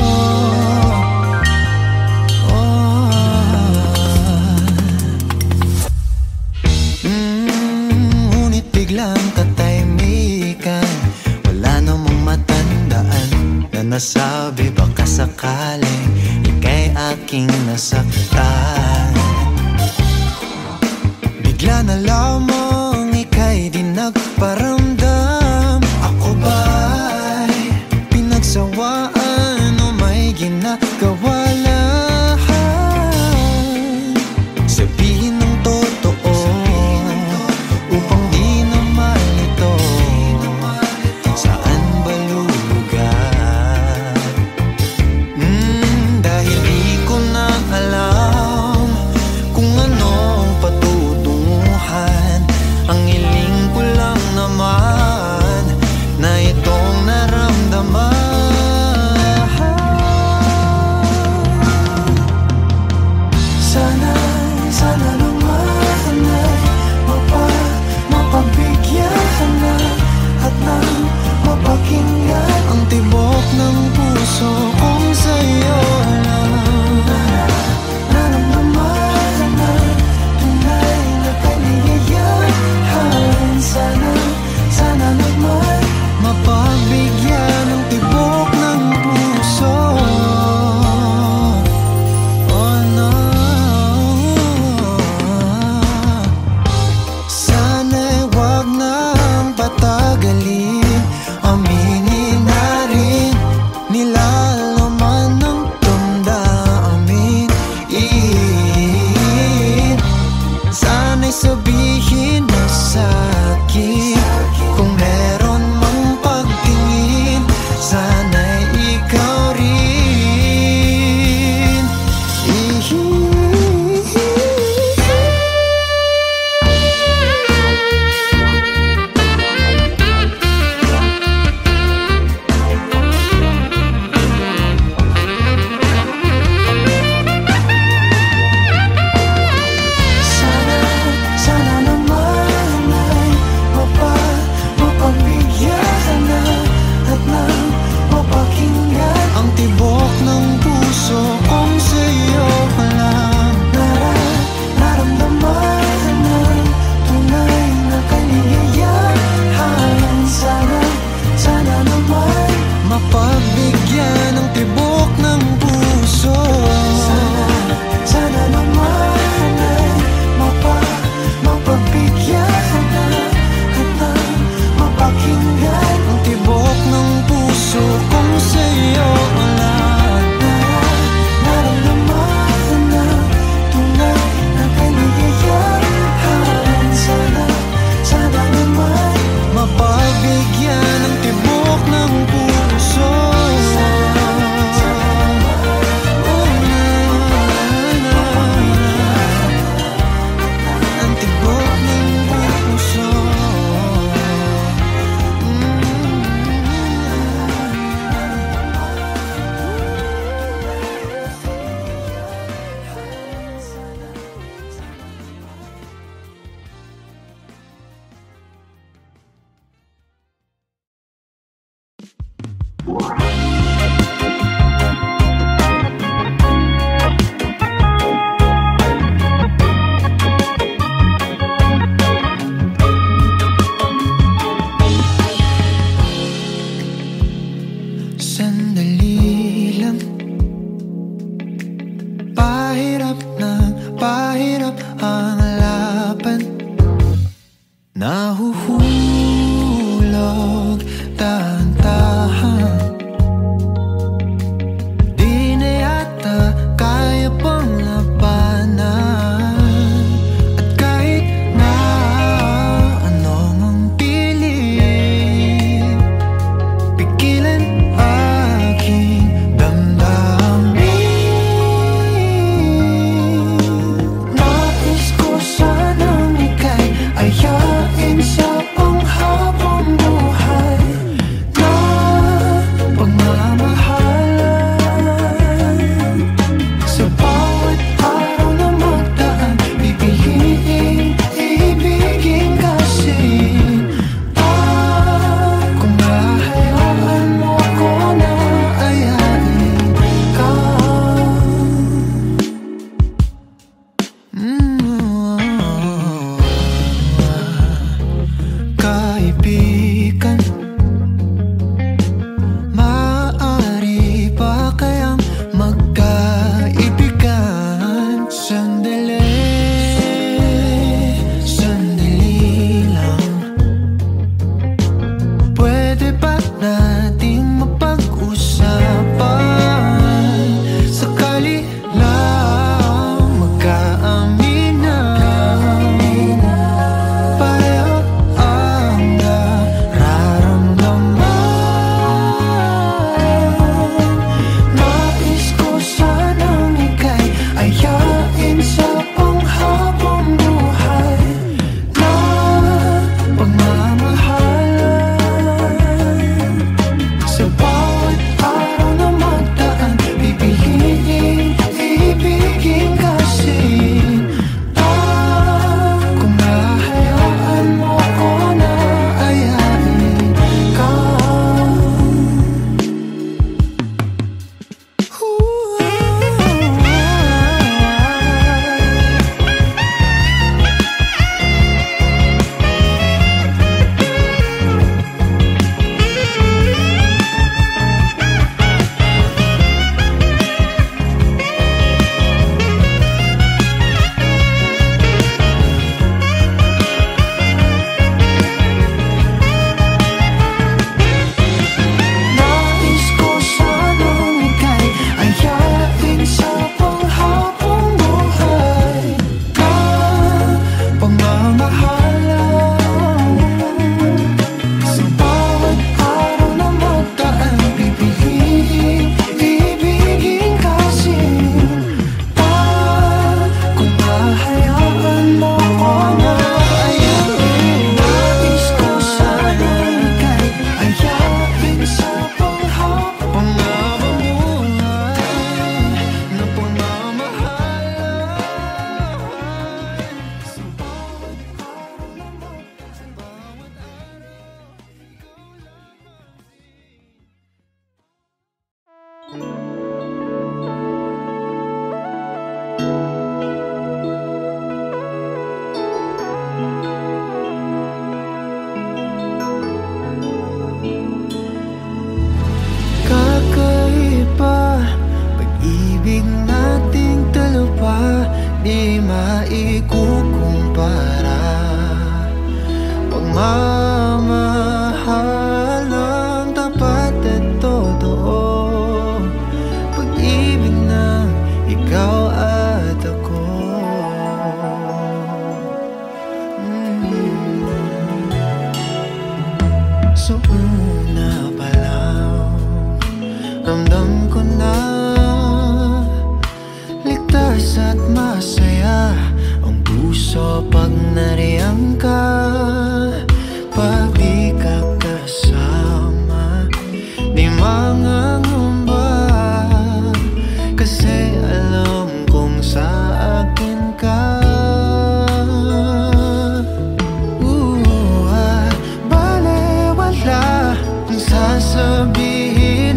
Biglang katahimikan, wala namang matandaan na nasabi baka sakaling ika'y aking nasaktan. Bigla na lamang ika'y di nagparamdam. Ako ba'y pinagsawaan o may ginagawa lahat? Sabihin ng totoo upang di pakinggan ang tibok ng puso kong sa'yo lang. Naramdaman na tunay na kaligayahan. Sana naman mapagbigyan ang tibok ng puso. Oh no, sana'y wag nang patagalin. Aminin na rin Pagmamahal ng tapat at totoo, pag-ibig ng ikaw at ako. So una pa lang, ramdam ko na ligtas at masaya ang puso pag nariyan ka. Pag di ka kasama, di mangangamba, kasi alam kong sa akin ka. Balewala ang sasabihin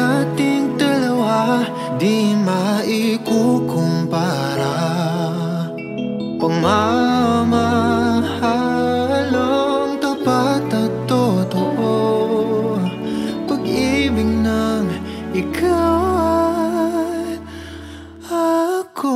nating dalawa di maikukumpara. Pagmamahalang tapat at totoo, pag-ibig ng ikaw at ako.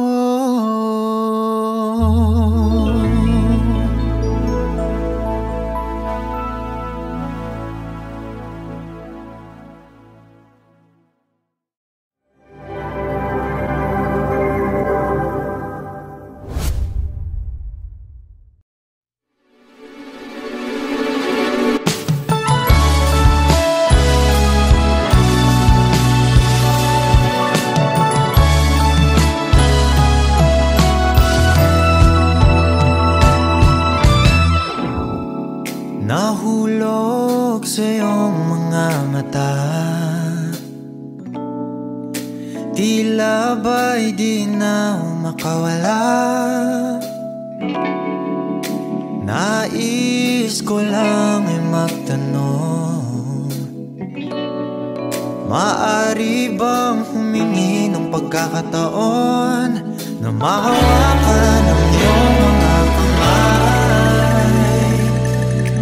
Nahulog sa iyong mga mata, tila ba'y di na makawala. Nais ko lang ay magtanong, maaari bang humingi ng pagkakataon na mahawakan ang iyong mga kamay?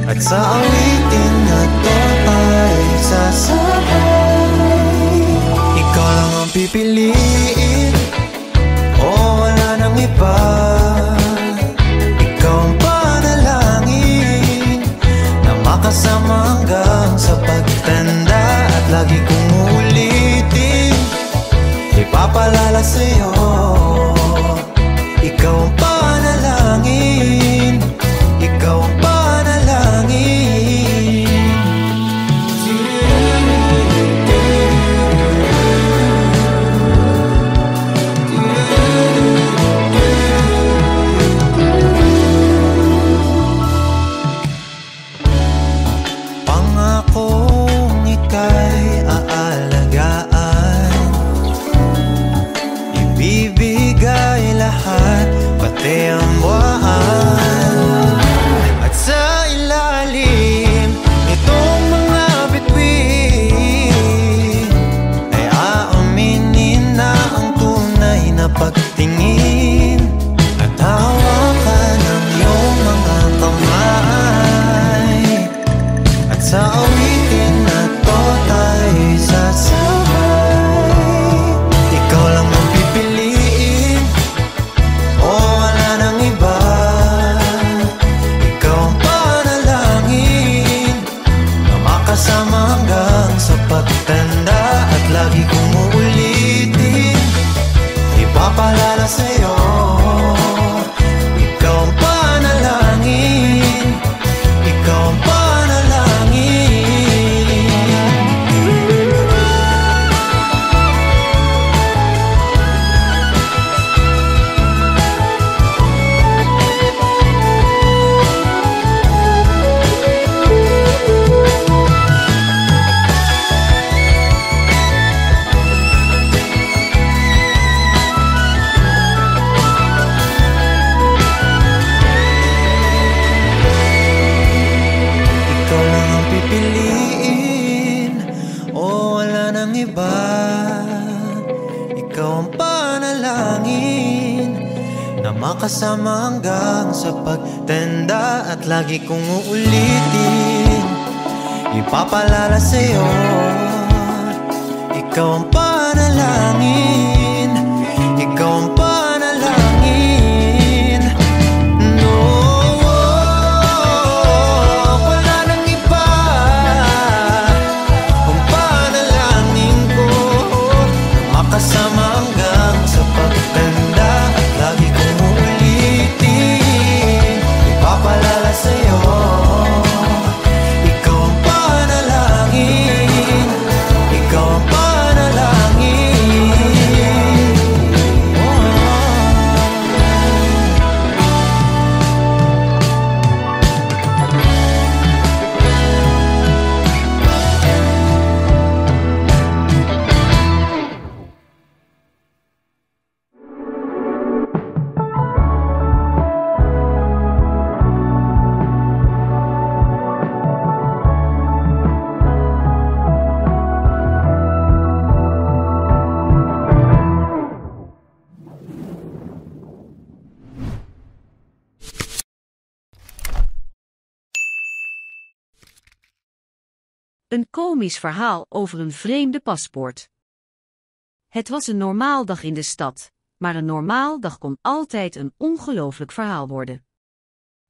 At sa awitin na to ay sasabay, ikaw lang ang pipiliin, o wala nang iba. Ikaw ang panalangin na makasama hanggang sa pagtanda. At lagi kong uulitin, ipapalala sa'yo, ikaw ang panalangin, ikaw ang panalangin. Pangakong ika'y aalagaan, ibibigay lahat, pati ang buwan. At sa ilalim nitong mga bituin ay aaminin na ang tunay na pagtingin, at hawakan ang iyong mga kamay. At sa awitin na to tayo sasabay, ikaw lang ang pipiliin, o wala nang iba. Ikaw ang panalangin na makasama hanggang sa pagtanda. At lagi kong uulitin, ipapalala sa'yo, ikaw ang panalangin, ikaw ang panalangin. Pipiliin, o wala nang iba. Ikaw ang panalangin na makasama hanggang sa pagtanda. At lagi kong uulitin, ipapalala sa'yo, ikaw ang panalangin, ikaw ang panalangin. Kasama hanggang sa pagtanda. At lagi kong uulitin, ipapalala sa'yo, ikaw ang panalangin, ikaw ang panalangin. Een komisch verhaal over een vreemde paspoort. Het was een normaal dag in de stad, maar een normaal dag kon altijd een ongelooflijk verhaal worden.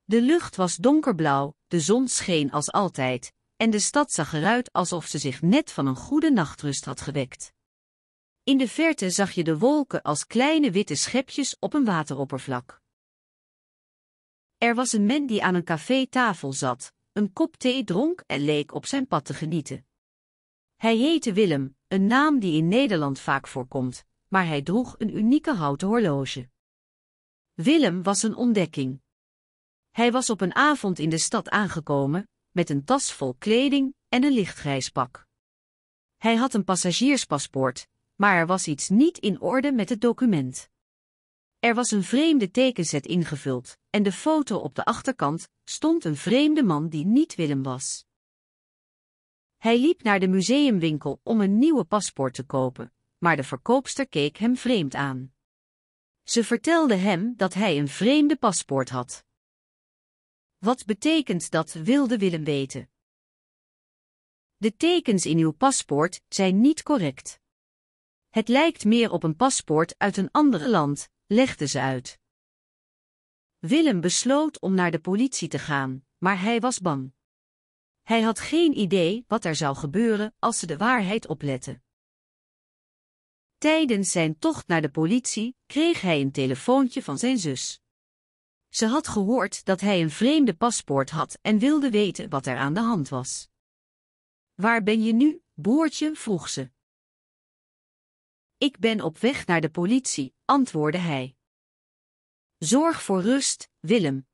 De lucht was donkerblauw, de zon scheen als altijd, en de stad zag eruit alsof ze zich net van een goede nachtrust had gewekt. In de verte zag je de wolken als kleine witte schepjes op een wateroppervlak. Er was een man die aan een cafétafel zat, een kop thee dronk en leek op zijn pad te genieten. Hij heette Willem, een naam die in Nederland vaak voorkomt, maar hij droeg een unieke houten horloge. Willem was een ontdekking. Hij was op een avond in de stad aangekomen, met een tas vol kleding en een lichtgrijs pak. Hij had een passagierspaspoort, maar er was iets niet in orde met het document. Er was een vreemde tekenset ingevuld, en de foto op de achterkant stond een vreemde man die niet Willem was. Hij liep naar de museumwinkel om een nieuwe paspoort te kopen, maar de verkoopster keek hem vreemd aan. Ze vertelde hem dat hij een vreemde paspoort had. Wat betekent dat, wilde Willem weten. De tekens in uw paspoort zijn niet correct. Het lijkt meer op een paspoort uit een ander land, legde ze uit. Willem besloot om naar de politie te gaan, maar hij was bang. Hij had geen idee wat er zou gebeuren als ze de waarheid opletten. Tijdens zijn tocht naar de politie kreeg hij een telefoontje van zijn zus. Ze had gehoord dat hij een vreemde paspoort had en wilde weten wat er aan de hand was. Waar ben je nu, broertje? Vroeg ze. Ik ben op weg naar de politie, antwoordde hij. Zorg voor rust, Willem.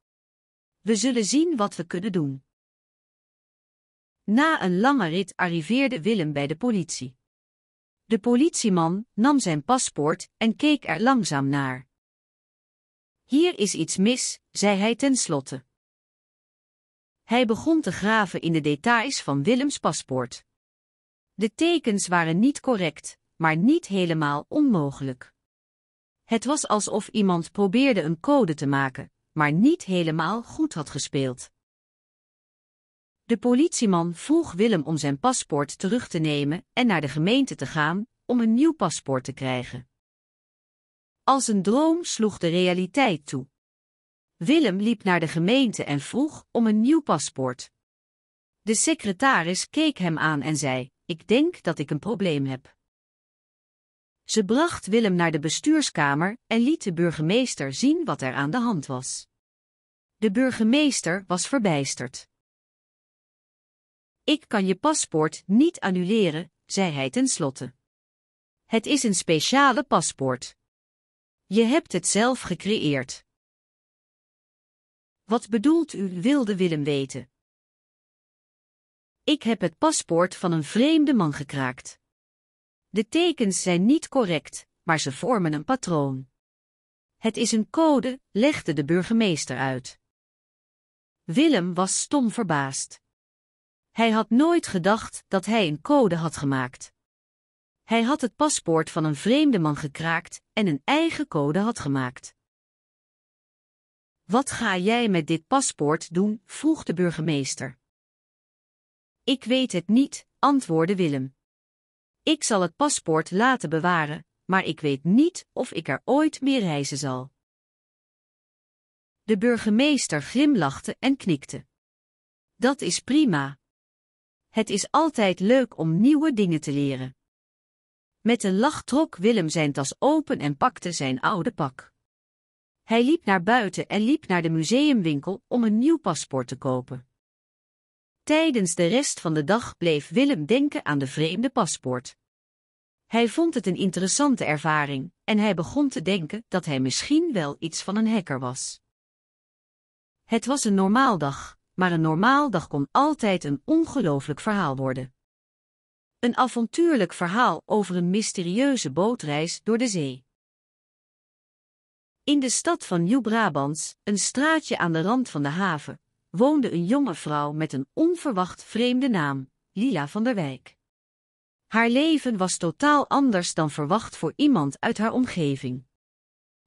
We zullen zien wat we kunnen doen. Na een lange rit arriveerde Willem bij de politie. De politieman nam zijn paspoort en keek er langzaam naar. Hier is iets mis, zei hij tenslotte. Hij begon te graven in de details van Willems paspoort. De tekens waren niet correct, maar niet helemaal onmogelijk. Het was alsof iemand probeerde een code te maken, maar niet helemaal goed had gespeeld. De politieman vroeg Willem om zijn paspoort terug te nemen en naar de gemeente te gaan om een nieuw paspoort te krijgen. Als een droom sloeg de realiteit toe. Willem liep naar de gemeente en vroeg om een nieuw paspoort. De secretaris keek hem aan en zei: Ik denk dat ik een probleem heb. Ze bracht Willem naar de bestuurskamer en liet de burgemeester zien wat er aan de hand was. De burgemeester was verbijsterd. Ik kan je paspoort niet annuleren, zei hij tenslotte. Het is een speciale paspoort. Je hebt het zelf gecreëerd. Wat bedoelt u, wilde Willem weten. Ik heb het paspoort van een vreemde man gekraakt. De tekens zijn niet correct, maar ze vormen een patroon. Het is een code, legde de burgemeester uit. Willem was stom verbaasd. Hij had nooit gedacht dat hij een code had gemaakt. Hij had het paspoort van een vreemde man gekraakt en een eigen code had gemaakt. Wat ga jij met dit paspoort doen? Vroeg de burgemeester. Ik weet het niet, antwoordde Willem. Ik zal het paspoort laten bewaren, maar ik weet niet of ik er ooit meer reizen zal. De burgemeester glimlachte en knikte. Dat is prima. Het is altijd leuk om nieuwe dingen te leren. Met een lach trok Willem zijn tas open en pakte zijn oude pak. Hij liep naar buiten en liep naar de museumwinkel om een nieuw paspoort te kopen. Tijdens de rest van de dag bleef Willem denken aan de vreemde paspoort. Hij vond het een interessante ervaring en hij begon te denken dat hij misschien wel iets van een hacker was. Het was een normaal dag, maar een normaal dag kon altijd een ongelooflijk verhaal worden. Een avontuurlijk verhaal over een mysterieuze bootreis door de zee. In de stad van Nieuw-Brabants, een straatje aan de rand van de haven, woonde een jonge vrouw met een onverwacht vreemde naam, Lila van der Wijk. Haar leven was totaal anders dan verwacht voor iemand uit haar omgeving.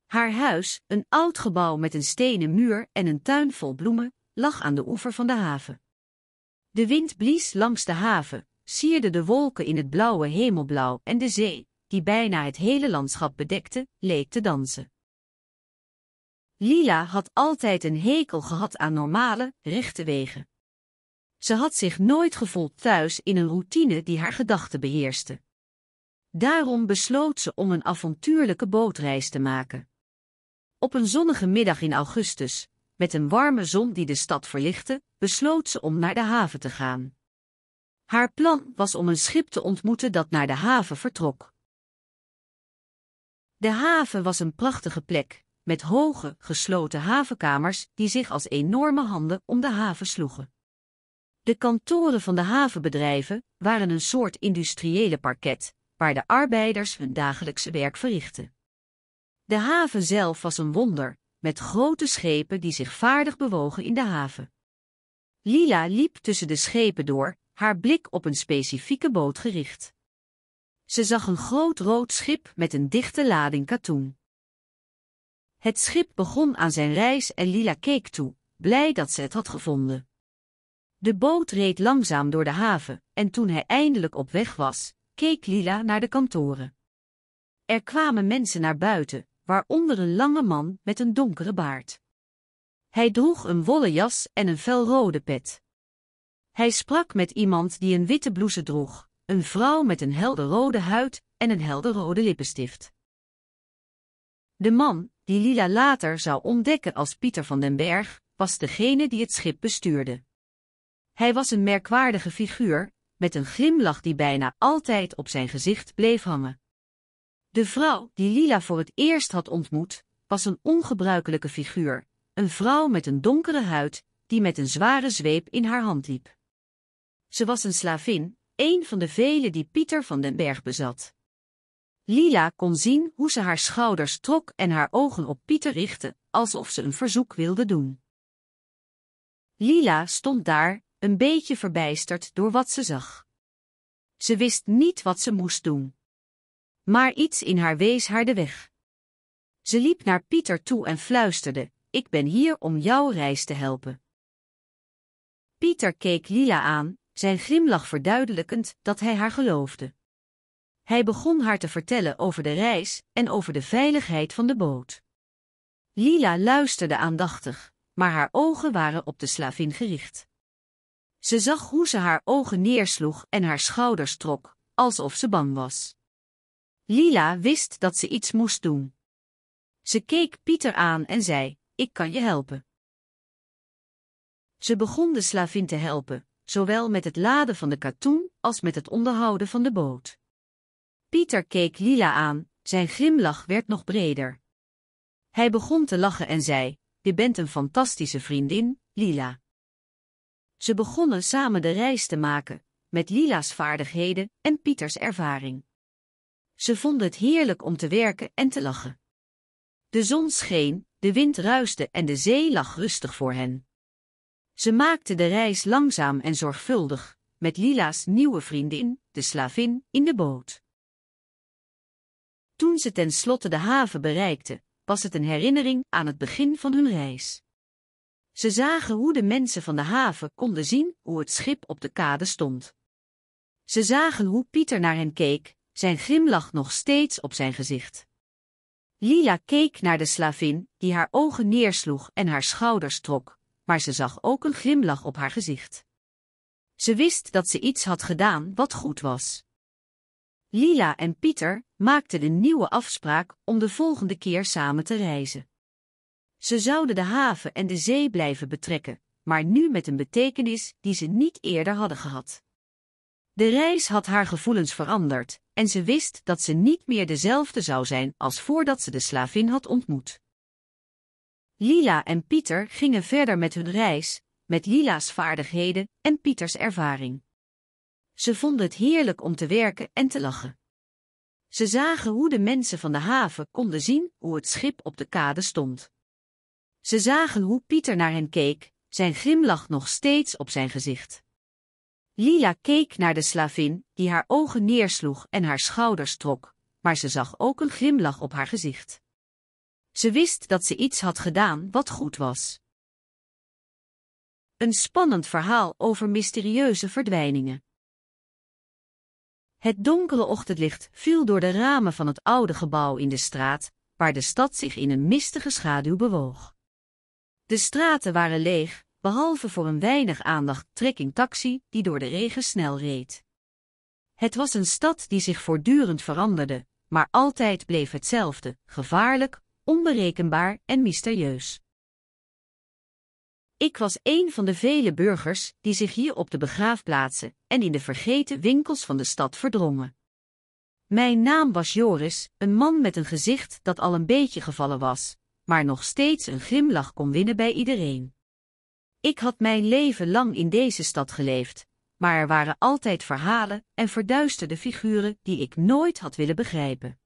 Haar huis, een oud gebouw met een stenen muur en een tuin vol bloemen, lag aan de oever van de haven. De wind blies langs de haven, sierden de wolken in het blauwe hemelblauw en de zee, die bijna het hele landschap bedekte, leek te dansen. Lila had altijd een hekel gehad aan normale, rechte wegen. Ze had zich nooit gevoeld thuis in een routine die haar gedachten beheerste. Daarom besloot ze om een avontuurlijke bootreis te maken. Op een zonnige middag in augustus, met een warme zon die de stad verlichtte, besloot ze om naar de haven te gaan. Haar plan was om een schip te ontmoeten dat naar de haven vertrok. De haven was een prachtige plek, met hoge, gesloten havenkamers die zich als enorme handen om de haven sloegen. De kantoren van de havenbedrijven waren een soort industriële parket, waar de arbeiders hun dagelijkse werk verrichtten. De haven zelf was een wonder, met grote schepen die zich vaardig bewogen in de haven. Lila liep tussen de schepen door, haar blik op een specifieke boot gericht. Ze zag een groot rood schip met een dichte lading katoen. Het schip begon aan zijn reis en Lila keek toe, blij dat ze het had gevonden. De boot reed langzaam door de haven, en toen hij eindelijk op weg was, keek Lila naar de kantoren. Er kwamen mensen naar buiten, waaronder een lange man met een donkere baard. Hij droeg een wollen jas en een felrode pet. Hij sprak met iemand die een witte blouse droeg, een vrouw met een helderrode huid en een helderrode lippenstift. De man, die Lila later zou ontdekken als Pieter van den Berg, was degene die het schip bestuurde. Hij was een merkwaardige figuur, met een glimlach die bijna altijd op zijn gezicht bleef hangen. De vrouw die Lila voor het eerst had ontmoet, was een ongebruikelijke figuur, een vrouw met een donkere huid, die met een zware zweep in haar hand liep. Ze was een slavin, een van de vele die Pieter van den Berg bezat. Lila kon zien hoe ze haar schouders trok en haar ogen op Pieter richtte, alsof ze een verzoek wilde doen. Lila stond daar, een beetje verbijsterd door wat ze zag. Ze wist niet wat ze moest doen. Maar iets in haar wees haar de weg. Ze liep naar Pieter toe en fluisterde: "Ik ben hier om jouw reis te helpen." Pieter keek Lila aan, zijn glimlach verduidelijkend dat hij haar geloofde. Hij begon haar te vertellen over de reis en over de veiligheid van de boot. Lila luisterde aandachtig, maar haar ogen waren op de slavin gericht. Ze zag hoe ze haar ogen neersloeg en haar schouders trok, alsof ze bang was. Lila wist dat ze iets moest doen. Ze keek Pieter aan en zei: "Ik kan je helpen." Ze begon de slavin te helpen, zowel met het laden van de katoen als met het onderhouden van de boot. Pieter keek Lila aan, zijn glimlach werd nog breder. Hij begon te lachen en zei: "Je bent een fantastische vriendin, Lila." Ze begonnen samen de reis te maken, met Lila's vaardigheden en Pieters ervaring. Ze vonden het heerlijk om te werken en te lachen. De zon scheen, de wind ruiste en de zee lag rustig voor hen. Ze maakten de reis langzaam en zorgvuldig, met Lila's nieuwe vriendin, de slavin, in de boot. Toen ze tenslotte de haven bereikten, was het een herinnering aan het begin van hun reis. Ze zagen hoe de mensen van de haven konden zien hoe het schip op de kade stond. Ze zagen hoe Pieter naar hen keek, zijn glimlach nog steeds op zijn gezicht. Lila keek naar de slavin, die haar ogen neersloeg en haar schouders trok, maar ze zag ook een glimlach op haar gezicht. Ze wist dat ze iets had gedaan wat goed was. Lila en Pieter maakten een nieuwe afspraak om de volgende keer samen te reizen. Ze zouden de haven en de zee blijven betrekken, maar nu met een betekenis die ze niet eerder hadden gehad. De reis had haar gevoelens veranderd, en ze wist dat ze niet meer dezelfde zou zijn als voordat ze de slavin had ontmoet. Lila en Pieter gingen verder met hun reis, met Lila's vaardigheden en Pieters ervaring. Ze vonden het heerlijk om te werken en te lachen. Ze zagen hoe de mensen van de haven konden zien hoe het schip op de kade stond. Ze zagen hoe Pieter naar hen keek, zijn glimlach nog steeds op zijn gezicht. Lila keek naar de slavin, die haar ogen neersloeg en haar schouders trok, maar ze zag ook een glimlach op haar gezicht. Ze wist dat ze iets had gedaan wat goed was. Een spannend verhaal over mysterieuze verdwijningen. Het donkere ochtendlicht viel door de ramen van het oude gebouw in de straat, waar de stad zich in een mistige schaduw bewoog. De straten waren leeg, behalve voor een weinig aandacht trekking-taxi die door de regen snel reed. Het was een stad die zich voortdurend veranderde, maar altijd bleef hetzelfde, gevaarlijk, onberekenbaar en mysterieus. Ik was een van de vele burgers die zich hier op de begraafplaatsen en in de vergeten winkels van de stad verdrongen. Mijn naam was Joris, een man met een gezicht dat al een beetje gevallen was, maar nog steeds een glimlach kon winnen bij iedereen. Ik had mijn leven lang in deze stad geleefd, maar er waren altijd verhalen en verduisterde figuren die ik nooit had willen begrijpen.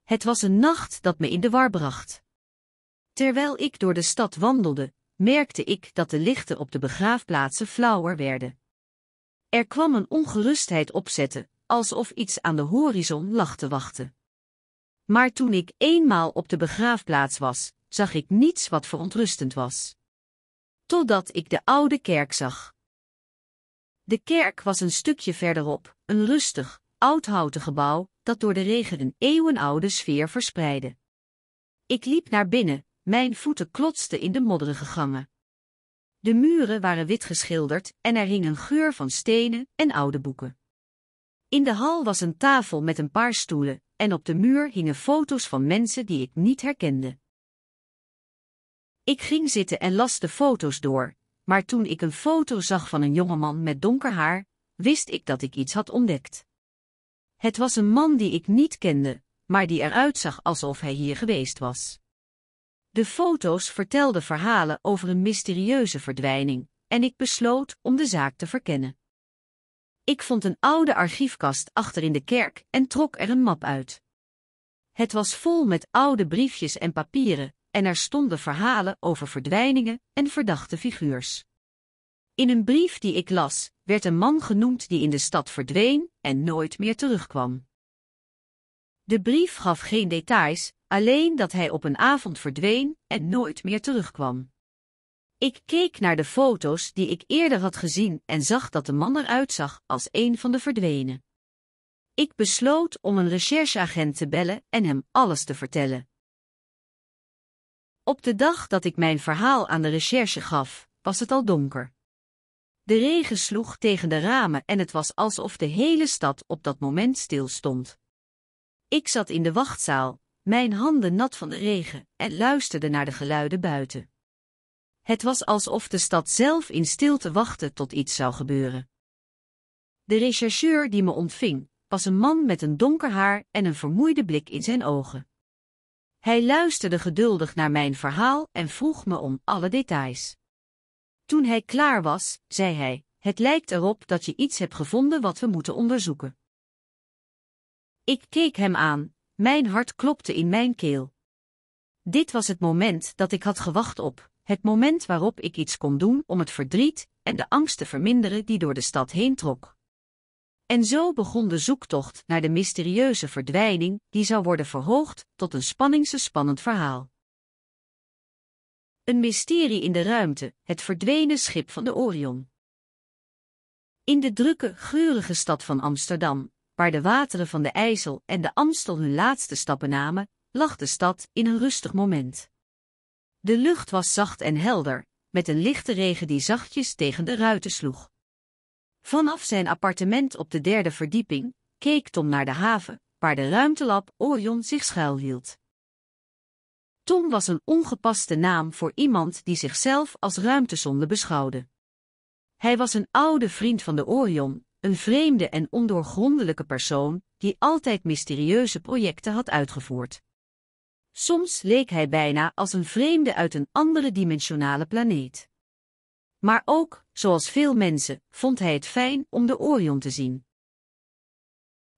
Het was een nacht dat me in de war bracht. Terwijl ik door de stad wandelde, merkte ik dat de lichten op de begraafplaatsen flauwer werden. Er kwam een ongerustheid opzetten, alsof iets aan de horizon lag te wachten. Maar toen ik eenmaal op de begraafplaats was, zag ik niets wat verontrustend was. Totdat ik de oude kerk zag. De kerk was een stukje verderop, een rustig, oudhouten gebouw, dat door de regen een eeuwenoude sfeer verspreidde. Ik liep naar binnen, mijn voeten klotsten in de modderige gangen. De muren waren wit geschilderd en er hing een geur van stenen en oude boeken. In de hal was een tafel met een paar stoelen, en op de muur hingen foto's van mensen die ik niet herkende. Ik ging zitten en las de foto's door, maar toen ik een foto zag van een jongeman met donker haar, wist ik dat ik iets had ontdekt. Het was een man die ik niet kende, maar die eruit zag alsof hij hier geweest was. De foto's vertelden verhalen over een mysterieuze verdwijning, en ik besloot om de zaak te verkennen. Ik vond een oude archiefkast achter in de kerk en trok er een map uit. Het was vol met oude briefjes en papieren, en er stonden verhalen over verdwijningen en verdachte figuurs. In een brief die ik las, werd een man genoemd die in de stad verdween en nooit meer terugkwam. De brief gaf geen details, alleen dat hij op een avond verdween en nooit meer terugkwam. Ik keek naar de foto's die ik eerder had gezien en zag dat de man eruit zag als een van de verdwenen. Ik besloot om een rechercheagent te bellen en hem alles te vertellen. Op de dag dat ik mijn verhaal aan de recherche gaf, was het al donker. De regen sloeg tegen de ramen en het was alsof de hele stad op dat moment stilstond. Ik zat in de wachtzaal, mijn handen nat van de regen, en luisterde naar de geluiden buiten. Het was alsof de stad zelf in stilte wachtte tot iets zou gebeuren. De rechercheur die me ontving, was een man met een donker haar en een vermoeide blik in zijn ogen. Hij luisterde geduldig naar mijn verhaal en vroeg me om alle details. Toen hij klaar was, zei hij: "Het lijkt erop dat je iets hebt gevonden wat we moeten onderzoeken." Ik keek hem aan, mijn hart klopte in mijn keel. Dit was het moment dat ik had gewacht op, het moment waarop ik iets kon doen om het verdriet en de angst te verminderen die door de stad heen trok. En zo begon de zoektocht naar de mysterieuze verdwijning die zou worden verhoogd tot een spannend verhaal. Een mysterie in de ruimte, het verdwenen schip van de Orion. In de drukke, geurige stad van Amsterdam, waar de wateren van de IJssel en de Amstel hun laatste stappen namen, lag de stad in een rustig moment. De lucht was zacht en helder, met een lichte regen die zachtjes tegen de ruiten sloeg. Vanaf zijn appartement op de 3e verdieping keek Tom naar de haven, waar de ruimtelab Orion zich schuilhield. Tom was een ongepaste naam voor iemand die zichzelf als ruimtesonde beschouwde. Hij was een oude vriend van de Orion, een vreemde en ondoorgrondelijke persoon die altijd mysterieuze projecten had uitgevoerd. Soms leek hij bijna als een vreemde uit een andere dimensionale planeet. Maar ook, zoals veel mensen, vond hij het fijn om de Orion te zien.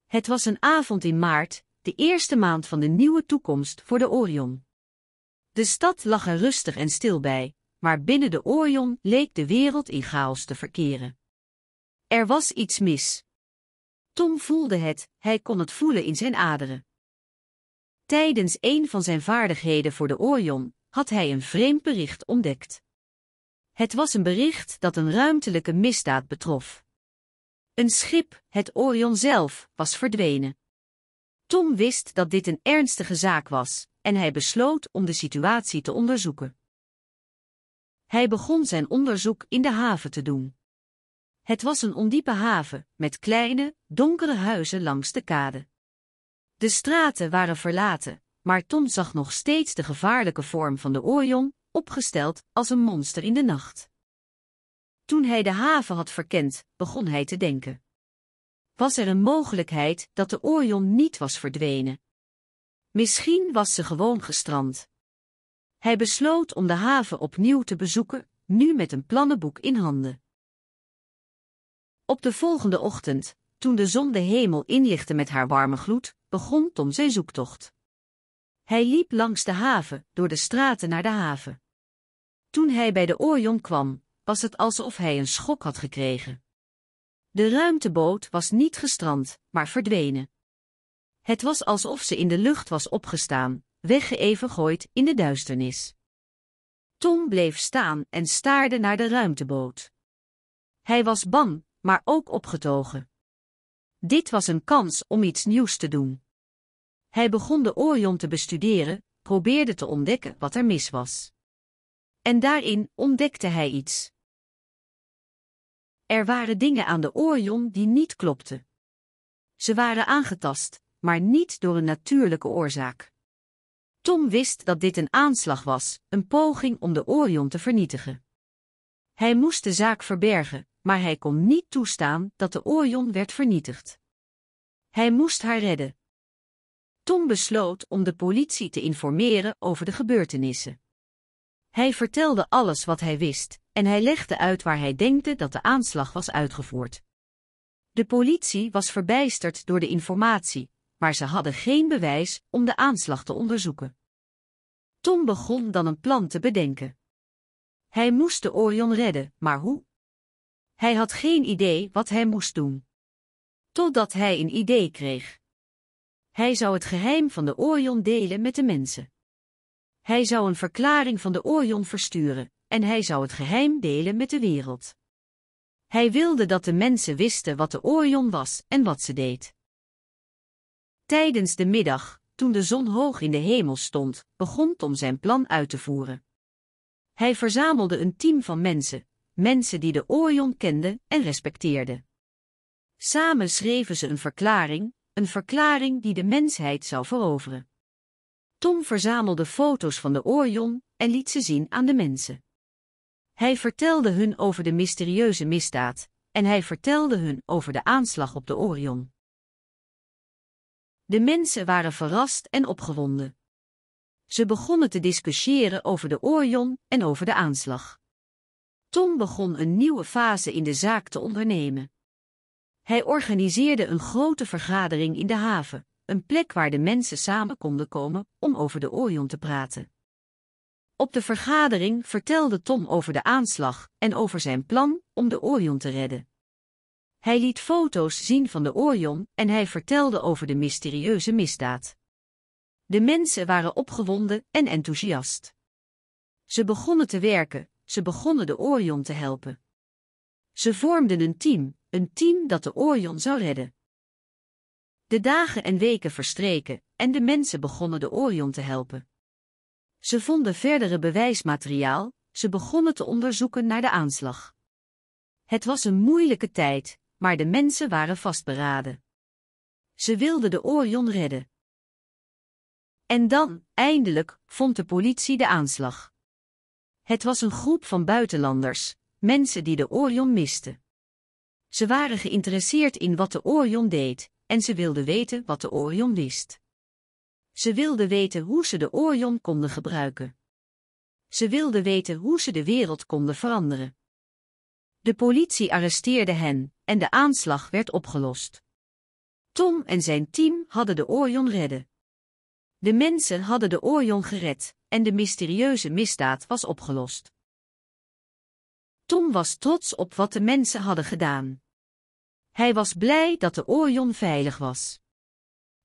Het was een avond in maart, de eerste maand van de nieuwe toekomst voor de Orion. De stad lag er rustig en stil bij, maar binnen de Orion leek de wereld in chaos te verkeren. Er was iets mis. Tom voelde het, hij kon het voelen in zijn aderen. Tijdens een van zijn vaardigheden voor de Orion had hij een vreemd bericht ontdekt. Het was een bericht dat een ruimtelijke misdaad betrof. Een schip, het Orion zelf, was verdwenen. Tom wist dat dit een ernstige zaak was, en hij besloot om de situatie te onderzoeken. Hij begon zijn onderzoek in de haven te doen. Het was een ondiepe haven, met kleine, donkere huizen langs de kade. De straten waren verlaten, maar Tom zag nog steeds de gevaarlijke vorm van de Orion, opgesteld als een monster in de nacht. Toen hij de haven had verkend, begon hij te denken. Was er een mogelijkheid dat de Orion niet was verdwenen? Misschien was ze gewoon gestrand. Hij besloot om de haven opnieuw te bezoeken, nu met een plannenboek in handen. Op de volgende ochtend, toen de zon de hemel inlichtte met haar warme gloed, begon Tom zijn zoektocht. Hij liep langs de haven, door de straten naar de haven. Toen hij bij de Orion kwam, was het alsof hij een schok had gekregen. De ruimteboot was niet gestrand, maar verdwenen. Het was alsof ze in de lucht was opgestaan, weggegooid in de duisternis. Tom bleef staan en staarde naar de ruimteboot. Hij was bang, maar ook opgetogen. Dit was een kans om iets nieuws te doen. Hij begon de Orion te bestuderen, probeerde te ontdekken wat er mis was. En daarin ontdekte hij iets. Er waren dingen aan de Orion die niet klopten. Ze waren aangetast, maar niet door een natuurlijke oorzaak. Tom wist dat dit een aanslag was, een poging om de Orion te vernietigen. Hij moest de zaak verbergen, maar hij kon niet toestaan dat de Orion werd vernietigd. Hij moest haar redden. Tom besloot om de politie te informeren over de gebeurtenissen. Hij vertelde alles wat hij wist, en hij legde uit waar hij denkte dat de aanslag was uitgevoerd. De politie was verbijsterd door de informatie, maar ze hadden geen bewijs om de aanslag te onderzoeken. Tom begon dan een plan te bedenken. Hij moest de Orion redden, maar hoe? Hij had geen idee wat hij moest doen. Totdat hij een idee kreeg. Hij zou het geheim van de Orion delen met de mensen. Hij zou een verklaring van de Orion versturen, en hij zou het geheim delen met de wereld. Hij wilde dat de mensen wisten wat de Orion was en wat ze deed. Tijdens de middag, toen de zon hoog in de hemel stond, begon Tom zijn plan uit te voeren. Hij verzamelde een team van mensen die de Orion kenden en respecteerden. Samen schreven ze een verklaring die de mensheid zou veroveren. Tom verzamelde foto's van de Orion en liet ze zien aan de mensen. Hij vertelde hun over de mysterieuze misdaad, en hij vertelde hun over de aanslag op de Orion. De mensen waren verrast en opgewonden. Ze begonnen te discussiëren over de Orion en over de aanslag. Tom begon een nieuwe fase in de zaak te ondernemen. Hij organiseerde een grote vergadering in de haven, een plek waar de mensen samen konden komen om over de Orion te praten. Op de vergadering vertelde Tom over de aanslag en over zijn plan om de Orion te redden. Hij liet foto's zien van de Orion en hij vertelde over de mysterieuze misdaad. De mensen waren opgewonden en enthousiast. Ze begonnen te werken, ze begonnen de Orion te helpen. Ze vormden een team dat de Orion zou redden. De dagen en weken verstreken en de mensen begonnen de Orion te helpen. Ze vonden verdere bewijsmateriaal, ze begonnen te onderzoeken naar de aanslag. Het was een moeilijke tijd, maar de mensen waren vastberaden. Ze wilden de Orion redden. En dan, eindelijk, vond de politie de aanslag. Het was een groep van buitenlanders, mensen die de Orion misten. Ze waren geïnteresseerd in wat de Orion deed, en ze wilden weten wat de Orion wist. Ze wilden weten hoe ze de Orion konden gebruiken. Ze wilden weten hoe ze de wereld konden veranderen. De politie arresteerde hen, en de aanslag werd opgelost. Tom en zijn team hadden de Orion redden. De mensen hadden de Orion gered, en de mysterieuze misdaad was opgelost. Tom was trots op wat de mensen hadden gedaan. Hij was blij dat de Orion veilig was.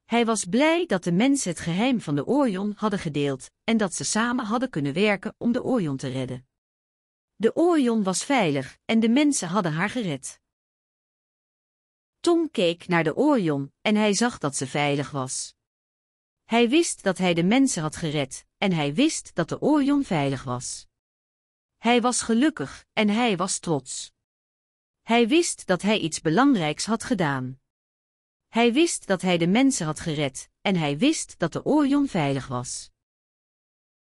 Hij was blij dat de mensen het geheim van de Orion hadden gedeeld en dat ze samen hadden kunnen werken om de Orion te redden. De Orion was veilig en de mensen hadden haar gered. Tom keek naar de Orion en hij zag dat ze veilig was. Hij wist dat hij de mensen had gered en hij wist dat de Orion veilig was. Hij was gelukkig en hij was trots. Hij wist dat hij iets belangrijks had gedaan. Hij wist dat hij de mensen had gered en hij wist dat de Orion veilig was.